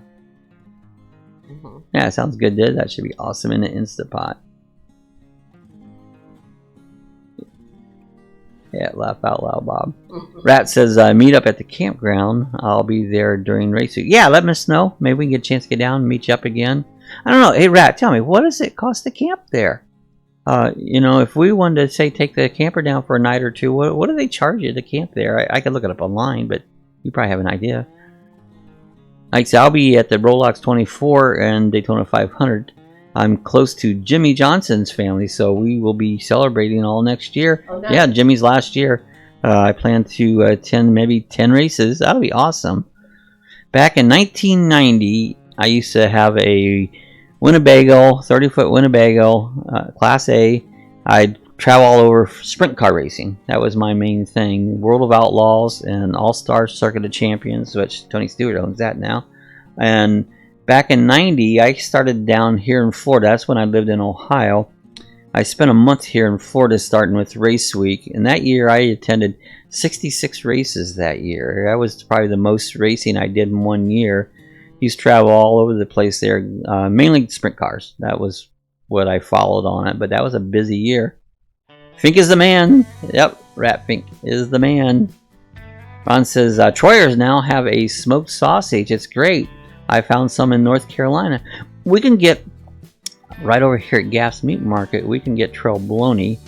Yeah, sounds good, dude. That should be awesome in the Instapot. Yeah, laugh out loud, Bob. Rat says, meet up at the campground. I'll be there during race week. Yeah, let us know. Maybe we can get a chance to get down and meet you up again. I don't know. Hey, Rat, tell me, what does it cost to camp there? You know, if we wanted to, say, take the camper down for a night or two, what do they charge you to camp there? I could look it up online, but you probably have an idea. Like I said, I'll be at the Rolex 24 and Daytona 500. I'm close to Jimmy Johnson's family, so we will be celebrating all next year. Oh, nice. Yeah, Jimmy's last year. I plan to attend maybe 10 races. That'll be awesome. Back in 1990, I used to have a Winnebago, 30-foot Winnebago, Class A. I'd travel all over sprint car racing. That was my main thing. World of Outlaws and All-Star Circuit of Champions, which Tony Stewart owns that now. And back in 90, I started down here in Florida. That's when I lived in Ohio. I spent a month here in Florida starting with Race Week. And that year I attended 66 races that year. That was probably the most racing I did in one year. Used to travel all over the place there, mainly sprint cars. That was what I followed on it, but that was a busy year. Fink is the man. Yep, Rat Fink is the man. Ron says, Troyers now have a smoked sausage. It's great. I found some in North Carolina. We can get, right over here at Gaff's Meat Market, we can get trail bologna.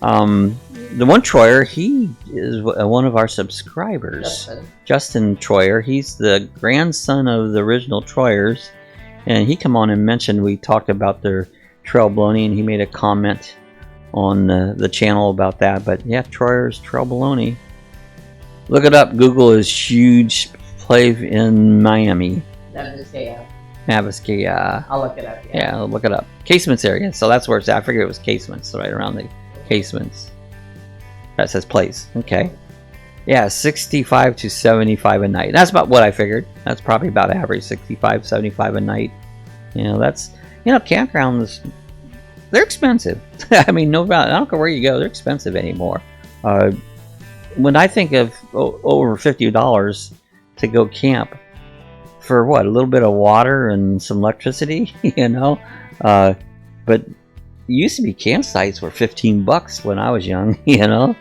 The one Troyer, he is one of our subscribers. Justin Troyer. He's the grandson of the original Troyers. And he come on and mentioned, we talked about their trail bologna, and he made a comment on the channel about that. But yeah, Troyer's trail bologna. Look it up. Google is huge play in Miami. Naviskia. I'll look it up. Yeah, look it up. Casements area. So that's where it's at. I figured it was Casements, right around the Casements. That says place. Okay. Yeah, 65 to 75 a night. That's about what I figured. That's probably about average, 65, 75 a night. You know, that's, you know, campgrounds, they're expensive. I mean, no doubt, I don't care where you go, they're expensive anymore. When I think of over $50 to go camp for what, a little bit of water and some electricity, you know, but it used to be campsites were $15 when I was young, you know.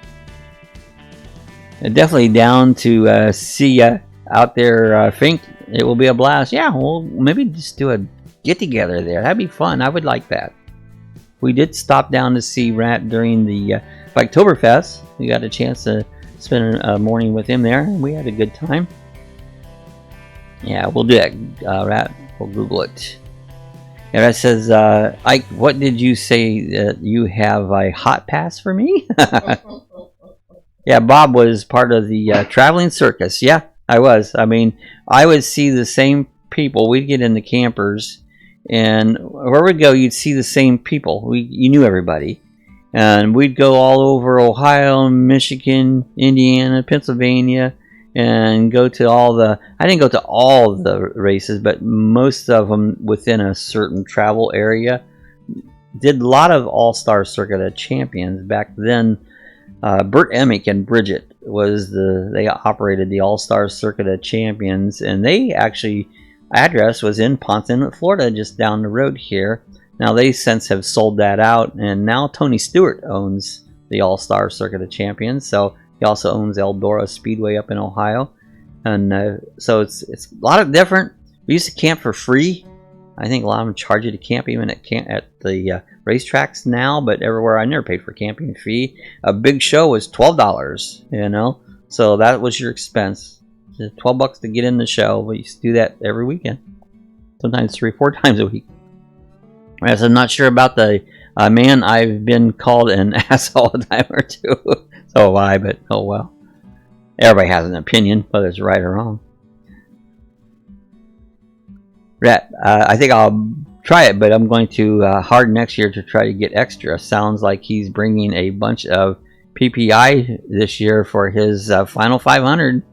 And definitely down to see ya out there, Fink. It will be a blast. Yeah, well, maybe just do a get together there. That'd be fun. I would like that. We did stop down to see Rat during the Oktoberfest. We got a chance to spend a morning with him there, and we had a good time. Yeah, we'll do that, Rat. We'll Google it. And that says, Ike, what did you say that you have a hot pass for me? Yeah, Bob was part of the traveling circus. Yeah, I was. I mean, I would see the same people. We'd get in the campers, and where we'd go, you'd see the same people. You knew everybody. And we'd go all over Ohio, Michigan, Indiana, Pennsylvania, and go to all the... I didn't go to all the races, but most of them within a certain travel area. Did a lot of All-Star Circuit of Champions. Back then, Bert Emick and Bridget they operated the All-Star Circuit of Champions, and they actually... address was in Ponce Inlet, Florida, just down the road here. Now they since have sold that out, and now Tony Stewart owns the All-Star Circuit of Champions. So he also owns Eldora Speedway up in Ohio, and so it's a lot of different. We used to camp for free. I think a lot of them charge you to camp even at the racetracks now, but everywhere I never paid for camping fee. A big show was $12, you know, so that was your expense. $12 to get in the show. We used to do that every weekend, sometimes 3 or 4 times a week. As I'm not sure about the man, I've been called an asshole a time or two. So have I, but oh well. Everybody has an opinion, whether it's right or wrong. Rat, I think I'll try it, but I'm going to hard next year to try to get extra. Sounds like he's bringing a bunch of PPI this year for his final 500.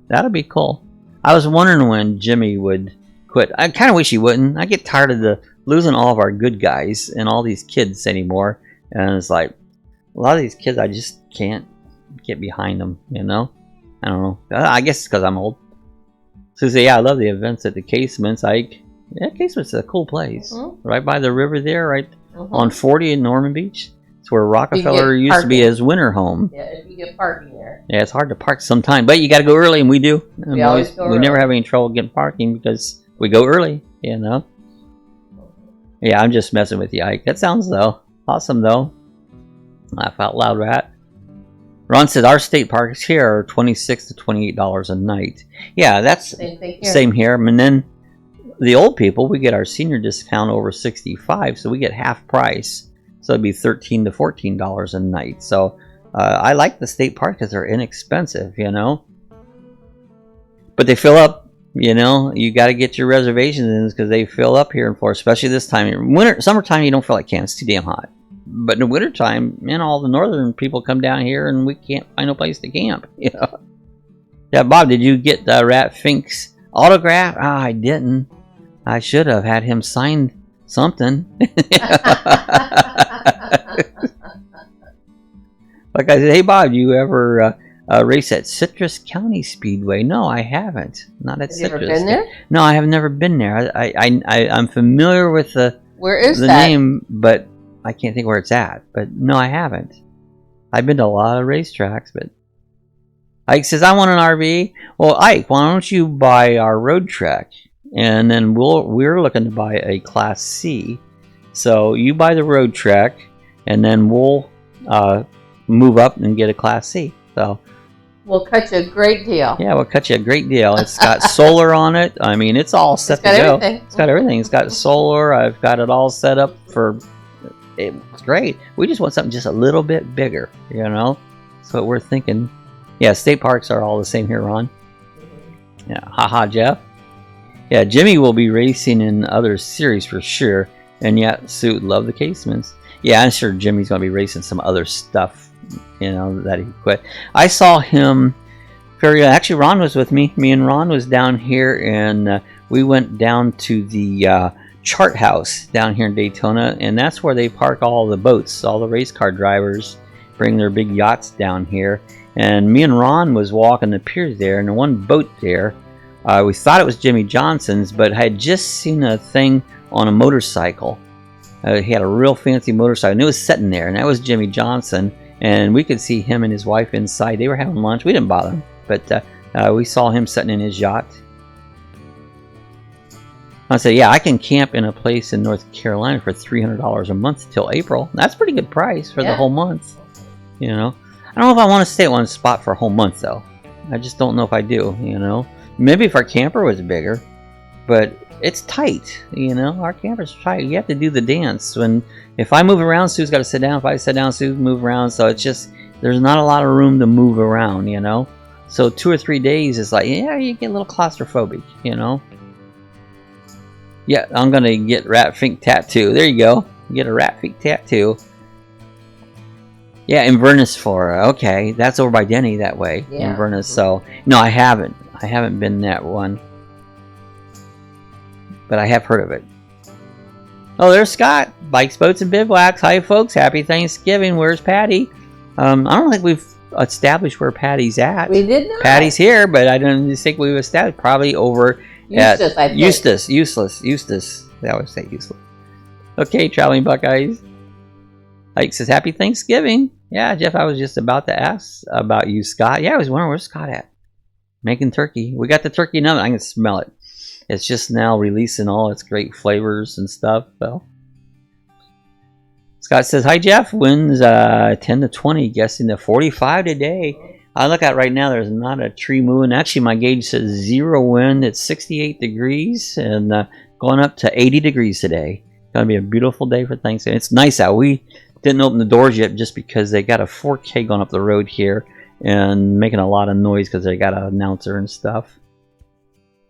That'll be cool. I was wondering when Jimmy would quit. I kind of wish he wouldn't. I get tired of losing all of our good guys and all these kids anymore. And it's like, a lot of these kids, I just can't get behind them, you know? I don't know. I guess it's because I'm old. So yeah, I love the events at the Casements. Yeah, Casements is a cool place. Mm-hmm. Right by the river there, right on 40 in Norman Beach. It's where Rockefeller used to be his winter home. Yeah, if you get parking there. Yeah, it's hard to park sometimes, but you got to go early, and we do. We always go early. We never have any trouble getting parking because we go early, you know? Yeah, I'm just messing with you, Ike. That sounds, awesome, though. Laugh out loud, Rat. Ron said our state parks here are $26 to $28 a night. Yeah, that's same here. And then the old people, we get our senior discount over 65, so we get half price. So it'd be $13 to $14 a night. So I like the state park because they're inexpensive, you know. But they fill up, you know. You got to get your reservations in because they fill up here in Florida, especially this time. Summertime, you don't feel like camping. It's too damn hot. But in the wintertime, man, all the northern people come down here and we can't find no place to camp. You know? Yeah, Bob, did you get Rat Fink's autograph? I didn't. I should have had him sign something. Like I said, hey Bob, do you ever race at Citrus County Speedway? No, I haven't. Not at Citrus. Have you ever been there? No, I have never been there. I'm familiar with the that? name, but I can't think where it's at. But no, I haven't. I've been to a lot of racetracks, but Ike says, I want an RV. Well, Ike, why don't you buy our road track? And then we're looking to buy a Class C. So you buy the road track, and then we'll move up and get a Class C. So we'll cut you a great deal. Yeah, we'll cut you a great deal. It's got solar on it. I mean, it's all set to go. Everything. It's got everything. It's got solar. I've got it all set up for... It's great. We just want something just a little bit bigger, you know? That's what we're thinking. Yeah, state parks are all the same here, Ron. Yeah, haha, Jeff. Yeah, Jimmy will be racing in other series for sure. And yeah, Sue, love the Casements. Yeah, I'm sure Jimmy's going to be racing some other stuff, you know, that he quit. I saw him Actually, Ron was with me. Me and Ron was down here, and we went down to the Chart House down here in Daytona, and that's where they park all the boats. All the race car drivers bring their big yachts down here. And me and Ron was walking the pier there, and the one boat there, we thought it was Jimmy Johnson's, but I had just seen a thing on a motorcycle. He had a real fancy motorcycle, and it was sitting there, and that was Jimmy Johnson. And we could see him and his wife inside. They were having lunch. We didn't bother them, but we saw him sitting in his yacht. I said, yeah, I can camp in a place in North Carolina for $300 a month till April. That's a pretty good price for the whole month. You know, I don't know if I want to stay at one spot for a whole month, though. I just don't know if I do, you know. Maybe if our camper was bigger, but it's tight, you know. Our camper's tight. You have to do the dance. If I move around, Sue's got to sit down. If I sit down, Sue move around. So it's just, there's not a lot of room to move around, you know. So 2 or 3 days is like, yeah, you get a little claustrophobic, you know. Yeah, I'm gonna get rat fink tattoo. There you go. Get a rat fink tattoo. Yeah, Inverness, Florida. Okay, that's over by Denny that way. Yeah. Inverness. So no, I haven't. I haven't been that one, but I have heard of it. Oh, there's Scott. Bikes, boats, and bivouacs. Hi, folks. Happy Thanksgiving. Where's Patty? I don't think we've established where Patty's at. We did not. Patty's here, but I don't think we've established. Probably over. Eustace. They always say useless. Okay, Traveling Buckeyes. Ike says, Happy Thanksgiving. Yeah, Jeff, I was just about to ask about you, Scott. Yeah, I was wondering, where's Scott at? Making turkey. We got the turkey in oven. I can smell it. It's just now releasing all its great flavors and stuff. So. Scott says, Hi, Jeff. Winds 10 to 20. Guessing to 45 today. I look at right now, there's not a tree moving. Actually, my gauge says 0 wind. It's 68 degrees and going up to 80 degrees today. Going to be a beautiful day for Thanksgiving. It's nice out. We didn't open the doors yet just because they got a 4K going up the road here and making a lot of noise because they got an announcer and stuff.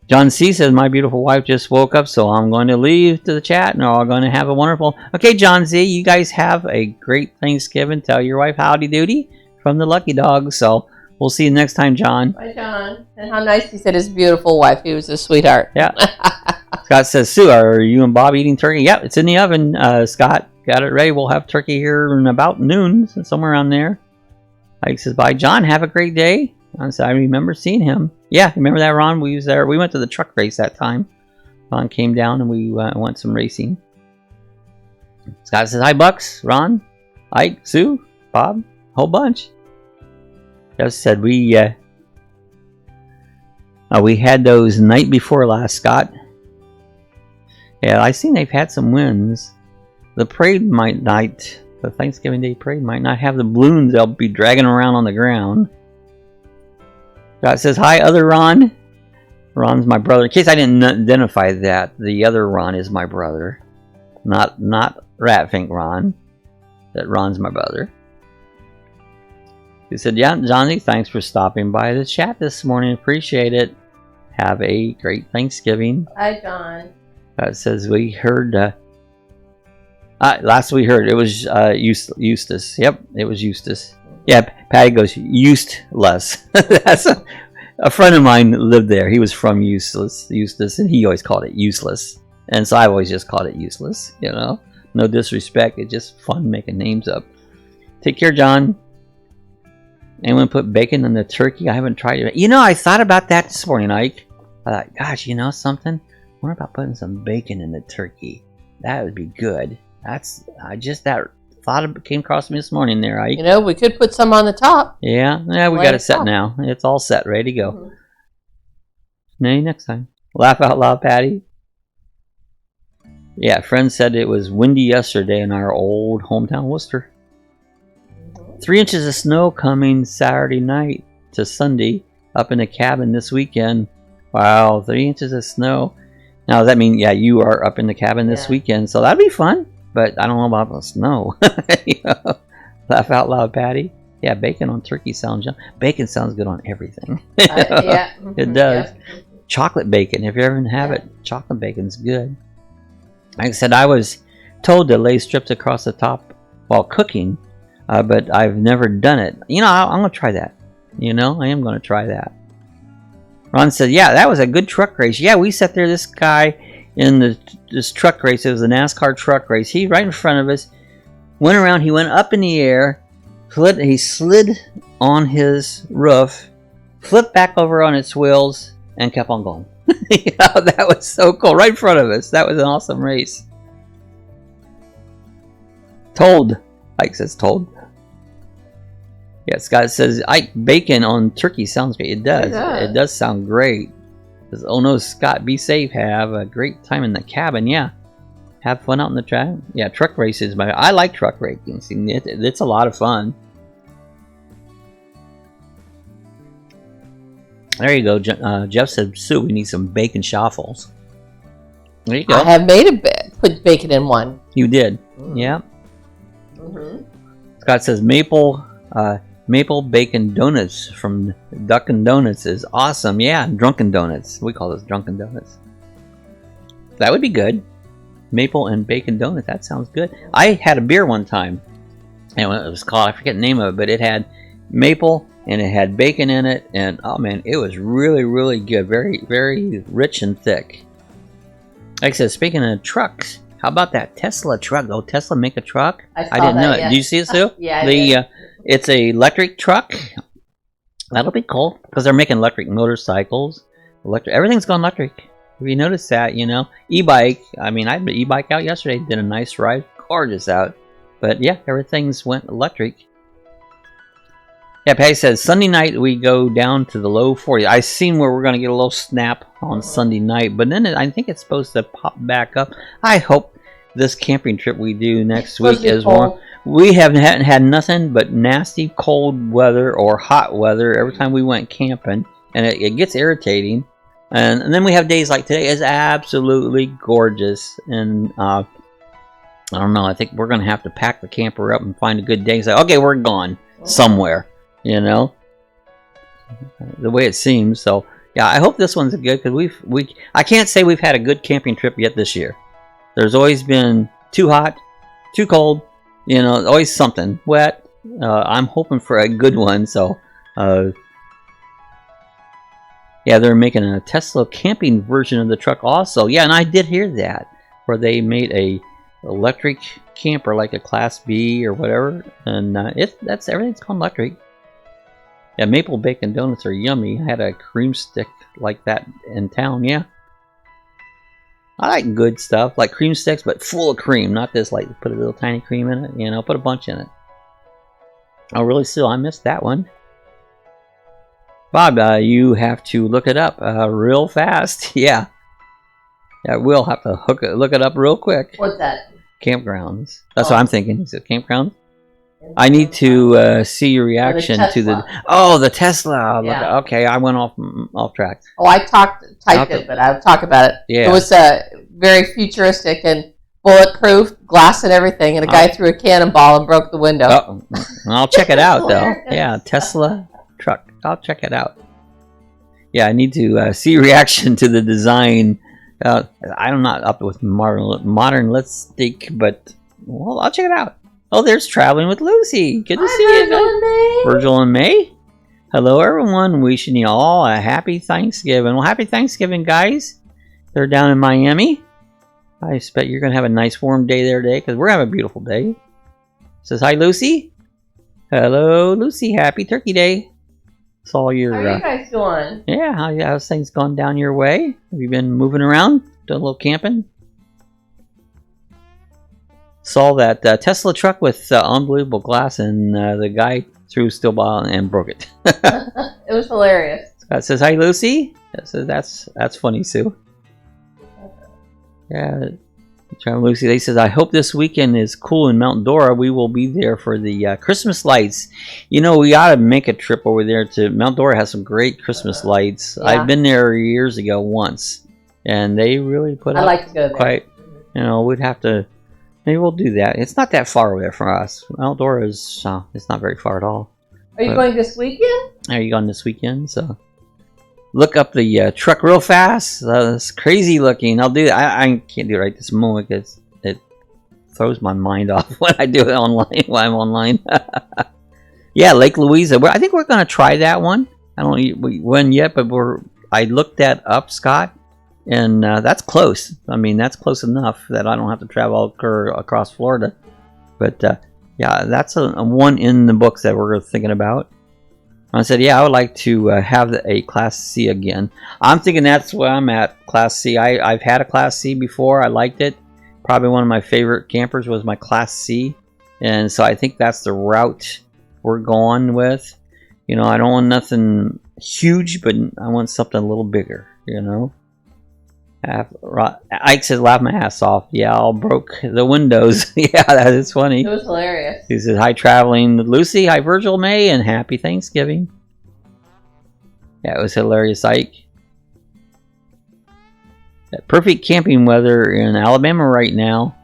John C. says, my beautiful wife just woke up, so I'm going to leave to the chat and we're all going to have a wonderful... Okay, John Z., you guys have a great Thanksgiving. Tell your wife howdy doody from the Lucky Dog. So... We'll see you next time, John. Bye, John. And how nice he said his beautiful wife. He was a sweetheart. Yeah. Scott says, Sue, are you and Bob eating turkey? Yep, it's in the oven. Scott, got it ready. We'll have turkey here in about noon, somewhere around there. Ike says, bye, John. Have a great day. I remember seeing him. Yeah, remember that, Ron? We was there. We went to the truck race that time. Ron came down and we went some racing. Scott says, hi, Bucks, Ron, Ike, Sue, Bob, whole bunch. Just said we had those night before last, Scott. Yeah, I seen they've had some winds. The parade the Thanksgiving Day parade might not have the balloons they'll be dragging around on the ground. Scott says, hi, other Ron. Ron's my brother. In case I didn't identify that, the other Ron is my brother. Not Ratfink Ron. That Ron's my brother. He said, yeah, Johnny, thanks for stopping by the chat this morning. Appreciate it. Have a great Thanksgiving. Hi, John. Says we heard... last we heard, it was Eustace. Yep, it was Eustace. Yeah, Patty goes, Eustace. That's a friend of mine lived there. He was from Eustace, and he always called it useless. And so I've always just called it useless, you know. No disrespect. It's just fun making names up. Take care, John. Anyone put bacon in the turkey? I haven't tried it. You know, I thought about that this morning, Ike. I thought, gosh, you know something? What about putting some bacon in the turkey? That would be good. That thought came across me this morning there, Ike. You know, we could put some on the top. Yeah, we got it set now. It's all set, ready to go. Mm-hmm. Maybe next time. Laugh out loud, Patty. Yeah, friend said it was windy yesterday in our old hometown, Worcester. 3 inches of snow coming Saturday night to Sunday up in the cabin this weekend. Wow, 3 inches of snow. Now, does that mean, yeah, you are up in the cabin this weekend? So that'd be fun, but I don't know about the snow. You know? Laugh out loud, Patty. Yeah, bacon on turkey sounds... Bacon sounds good on everything. Yeah. It does. Yeah. Chocolate bacon, if you ever have it, chocolate bacon's good. Like I said, I was told to lay strips across the top while cooking. But I've never done it. You know, I'm going to try that. You know, I am going to try that. Ron said, yeah, that was a good truck race. Yeah, we sat there, this guy in this truck race. It was a NASCAR truck race. He right in front of us, went around, he went up in the air, he slid on his roof, flipped back over on its wheels, and kept on going. Yeah, that was so cool. Right in front of us. That was an awesome race. Told. Ike says told. Yeah, Scott says, Ike, bacon on turkey sounds great. It does. It does sound great. Says, oh no, Scott, be safe. Have a great time in the cabin. Yeah. Have fun out in the track. Yeah, truck races. I like truck racing. It's a lot of fun. There you go. Jeff said, Sue, we need some bacon shuffles. There you go. I have made put bacon in one. You did. Yeah. Scott says, maple bacon donuts from Dunkin' Donuts is awesome. Yeah, drunken donuts. We call those drunken donuts. That would be good. Maple and bacon donut. That sounds good. I had a beer one time, and it was called, I forget the name of it, but it had maple and it had bacon in it, and oh man, it was really, really good. Very, very rich and thick. Like I said, speaking of trucks, how about that Tesla truck? Oh, Tesla make a truck? I didn't know it. Did you see it, Sue? Yeah, I did. It's a electric truck. That'll be cool because they're making electric motorcycles. Everything's gone electric. Have you noticed that? You know, e-bike. I mean, I had an e-bike out yesterday. Did a nice ride, gorgeous out. But yeah, everything's went electric. Yeah, Patty says Sunday night we go down to the low 40s. I seen where we're gonna get a little snap on Sunday night, but then I think it's supposed to pop back up. I hope this camping trip we do next week is warm. We hadn't had nothing but nasty cold weather or hot weather every time we went camping, and it gets irritating. And then we have days like today is absolutely gorgeous, and I don't know. I think we're gonna have to pack the camper up and find a good day. So okay, we're gone somewhere, you know, the way it seems. So yeah, I hope this one's good because I can't say we've had a good camping trip yet this year. There's always been too hot, too cold, you know, always something wet. I'm hoping for a good one. So yeah, they're making a Tesla camping version of the truck also. Yeah, and I did hear that, where they made a electric camper like a Class B or whatever, and everything's called electric. Yeah, maple bacon donuts are yummy. I had a cream stick like that in town. Yeah, I like good stuff like cream sticks, but full of cream, not this like put a little tiny cream in it. You know, put a bunch in it. Oh, really? Still, I missed that one. Bob, you have to look it up real fast. Yeah. Yeah, we'll have to look it up real quick. What's that? Campgrounds. That's what I'm thinking. Is it campgrounds? I need to see your reaction to the Tesla. Yeah. Okay, I went off track. Oh, I typed it, but I'll talk about it. Yeah. It was very futuristic and bulletproof, glass and everything, and a guy threw a cannonball and broke the window. Oh, I'll check it out though. Yeah, Tesla truck. I'll check it out. Yeah, I need to see your reaction to the design. I'm not up with modern lipstick, but well, I'll check it out. Oh, there's Traveling with Lucy. Good to see you. Virgil and May. Hello, everyone. Wishing you all a happy Thanksgiving. Well, happy Thanksgiving, guys. They're down in Miami. I expect you're going to have a nice warm day there today because we're having a beautiful day. Says hi, Lucy. Hello, Lucy. Happy Turkey Day. Saw your. How are you guys doing? Yeah, how's things gone down your way? Have you been moving around, doing a little camping? Saw that Tesla truck with unbelievable glass, and the guy threw steel ball and broke it. It was hilarious. Scott says hi, Lucy. That's funny, Sue. Yeah. Lucy, they says, I hope this weekend is cool in Mount Dora. We will be there for the Christmas lights. You know, we ought to make a trip over there to Mount Dora. Has some great Christmas lights. Yeah. I've been there years ago once, and they really put up. I like to go there. Quite, you know, we'd have to. Maybe we'll do that. It's not that far away from us. Mount Dora is. It's not very far at all. Are you going this weekend? Are you going this weekend? So. Look up the truck real fast. It's crazy looking. I'll do it. I can't do it right this moment because it throws my mind off when I do it online. While I'm online. Yeah, Lake Louisa. I think we're going to try that one. I don't know when yet, but I looked that up, Scott, and that's close. I mean, that's close enough that I don't have to travel across Florida. But yeah, that's a one in the books that we're thinking about. I said, yeah, I would like to have a Class C again. I'm thinking that's where I'm at, Class C. I've had a Class C before. I liked it. Probably one of my favorite campers was my Class C. And so I think that's the route we're going with. You know, I don't want nothing huge, but I want something a little bigger, you know. Ike says, laugh my ass off. Yeah, all broke the windows. Yeah, that is funny. It was hilarious. He says, hi, traveling Lucy. Hi, Virgil May, and happy Thanksgiving. Yeah, it was hilarious, Ike. That perfect camping weather in Alabama right now.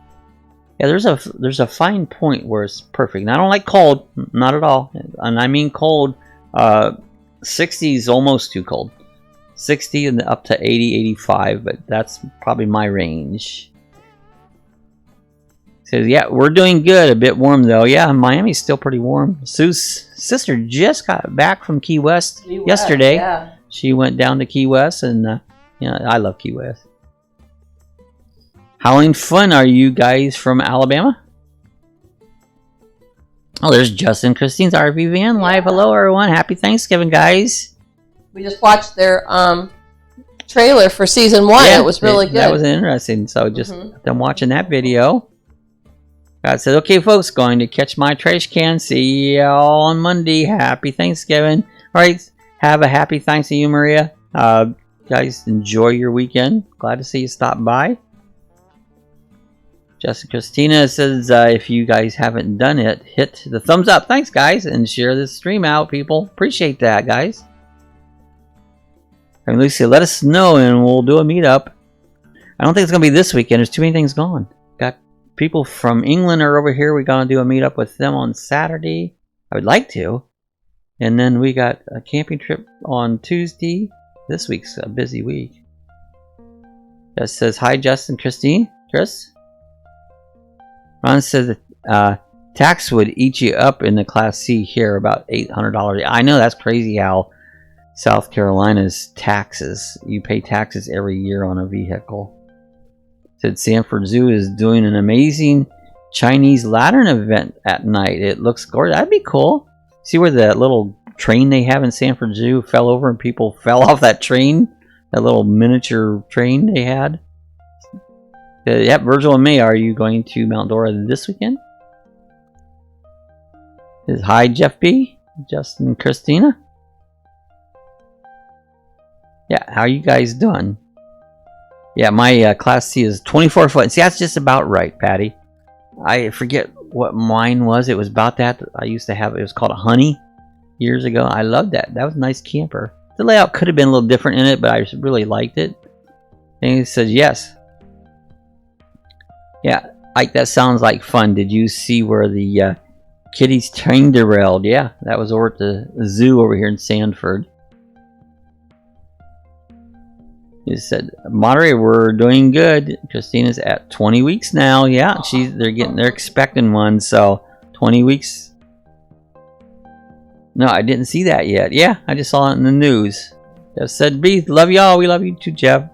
Yeah, there's a fine point where it's perfect. And I don't like cold, not at all. And I mean cold. 60 is almost too cold. 60 and up to 80, 85, but that's probably my range. Says, yeah, we're doing good. A bit warm though. Yeah, Miami's still pretty warm. Sue's sister just got back from Key West yesterday. Yeah. She went down to Key West, and you know, I love Key West. Howling fun, are you guys from Alabama? Oh, there's Justin Christine's RV van live. Hello, everyone. Happy Thanksgiving, guys. We just watched their trailer for season 1. Yeah, it was really good. That was interesting. So just them watching that video. God said, okay, folks, going to catch my trash can. See y'all on Monday. Happy Thanksgiving. All right. Have a happy Thanksgiving, Maria. Guys, enjoy your weekend. Glad to see you stop by. Jessica Christina says, if you guys haven't done it, hit the thumbs up. Thanks, guys. And share this stream out, people. Appreciate that, guys. And Lucy, let us know and we'll do a meetup. I don't think it's going to be this weekend. There's too many things going. Got people from England are over here. We're going to do a meetup with them on Saturday. I would like to. And then we got a camping trip on Tuesday. This week's a busy week. That says, hi, Justin, Christine, Chris. Ron says tax would eat you up in the Class C here, about $800. I know, that's crazy how South Carolina's taxes. You pay taxes every year on a vehicle. Said Sanford Zoo is doing an amazing Chinese lantern event at night. It looks gorgeous. That'd be cool. See where that little train they have in Sanford Zoo fell over and people fell off that train? That little miniature train they had? Yep, Virgil and May, are you going to Mount Dora this weekend? Hi, Jeff B. Justin, Christina. Yeah, how are you guys doing? Yeah, my Class C is 24 foot. See, that's just about right, Patty. I forget what mine was. It was about that. I used to have it. It was called a Honey years ago. I loved that. That was a nice camper. The layout could have been a little different in it, but I really liked it. And he says, yes. Yeah, Ike, that sounds like fun. Did you see where the kitty's train derailed? Yeah, that was over at the zoo over here in Sanford. He said, moderator, we're doing good. Christina's at 20 weeks now. Yeah, they're expecting one, so 20 weeks. No, I didn't see that yet. Yeah, I just saw it in the news. Jeff said, B, love y'all. We love you too, Jeff.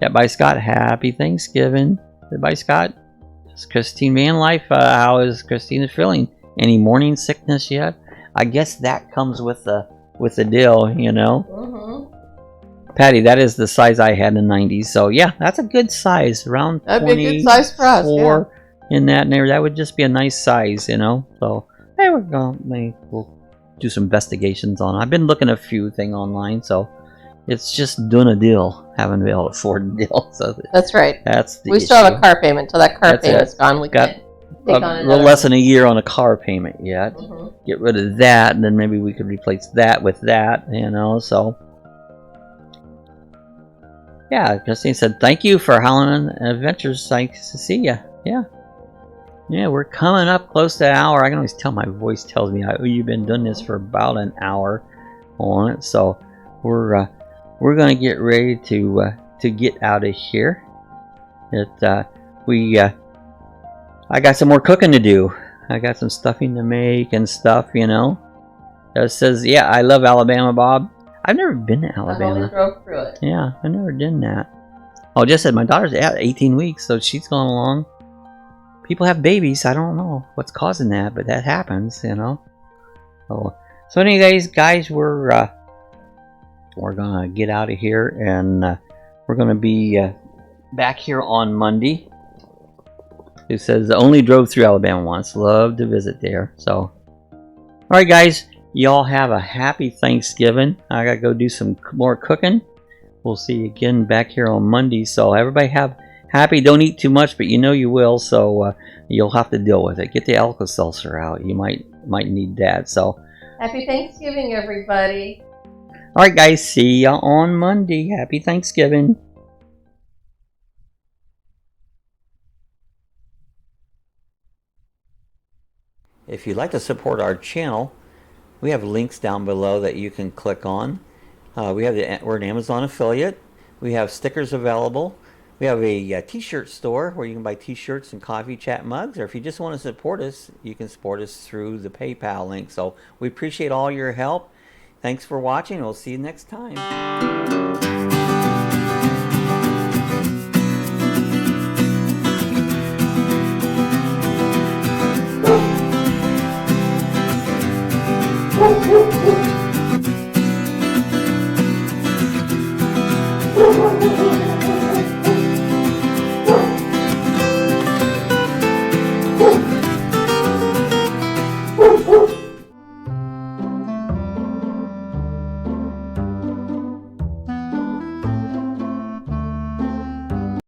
Yeah, bye, Scott. Happy Thanksgiving. Bye, Scott. It's Christine Van Life. How is Christina feeling? Any morning sickness yet? I guess that comes with the deal, you know. Patty, that is the size I had in the 90s. So yeah, that's a good size. Around that'd be a good size for us. Yeah. In that neighborhood, that would just be a nice size, you know. So hey, we'll do some investigations on it. I've been looking at a few things online, so it's just doing a deal. Haven't been able to afford a deal. So that's right. That's the we still have a car payment. Till that car payment's gone, we got a little less than a year on a car payment yet. Get rid of that, and then maybe we could replace that with that, you know. So yeah, Christine said, thank you for Howling Adventures. Nice to see you. Yeah. Yeah, we're coming up close to an hour. I can always tell my voice tells me you've been doing this for about an hour on it. So we're gonna get ready to get out of here. I got some more cooking to do. I got some stuffing to make and stuff, you know. It says, yeah, I love Alabama, Bob. I've never been to Alabama. I've only drove through it. Yeah, I never did that. Oh, just said my daughter's at 18 weeks, so she's going along. People have babies. I don't know what's causing that, but that happens, you know. So anyways, guys, we're gonna get out of here, and we're gonna be back here on Monday. It says only drove through Alabama once. Love to visit there. So, all right, guys, y'all have a happy Thanksgiving. I gotta go do some more cooking. We'll see you again back here on Monday. So everybody have happy. Don't eat too much, but you know you will. So you'll have to deal with it. Get the Alka-Seltzer out. You might need that. So happy Thanksgiving, everybody. all right, guys. See ya on Monday. Happy Thanksgiving. If you'd like to support our channel, we have links down below that you can click on. We're an Amazon affiliate. We have stickers available. We have a t-shirt store where you can buy t-shirts and coffee chat mugs. Or if you just want to support us, you can support us through the PayPal link. So we appreciate all your help. Thanks for watching. We'll see you next time.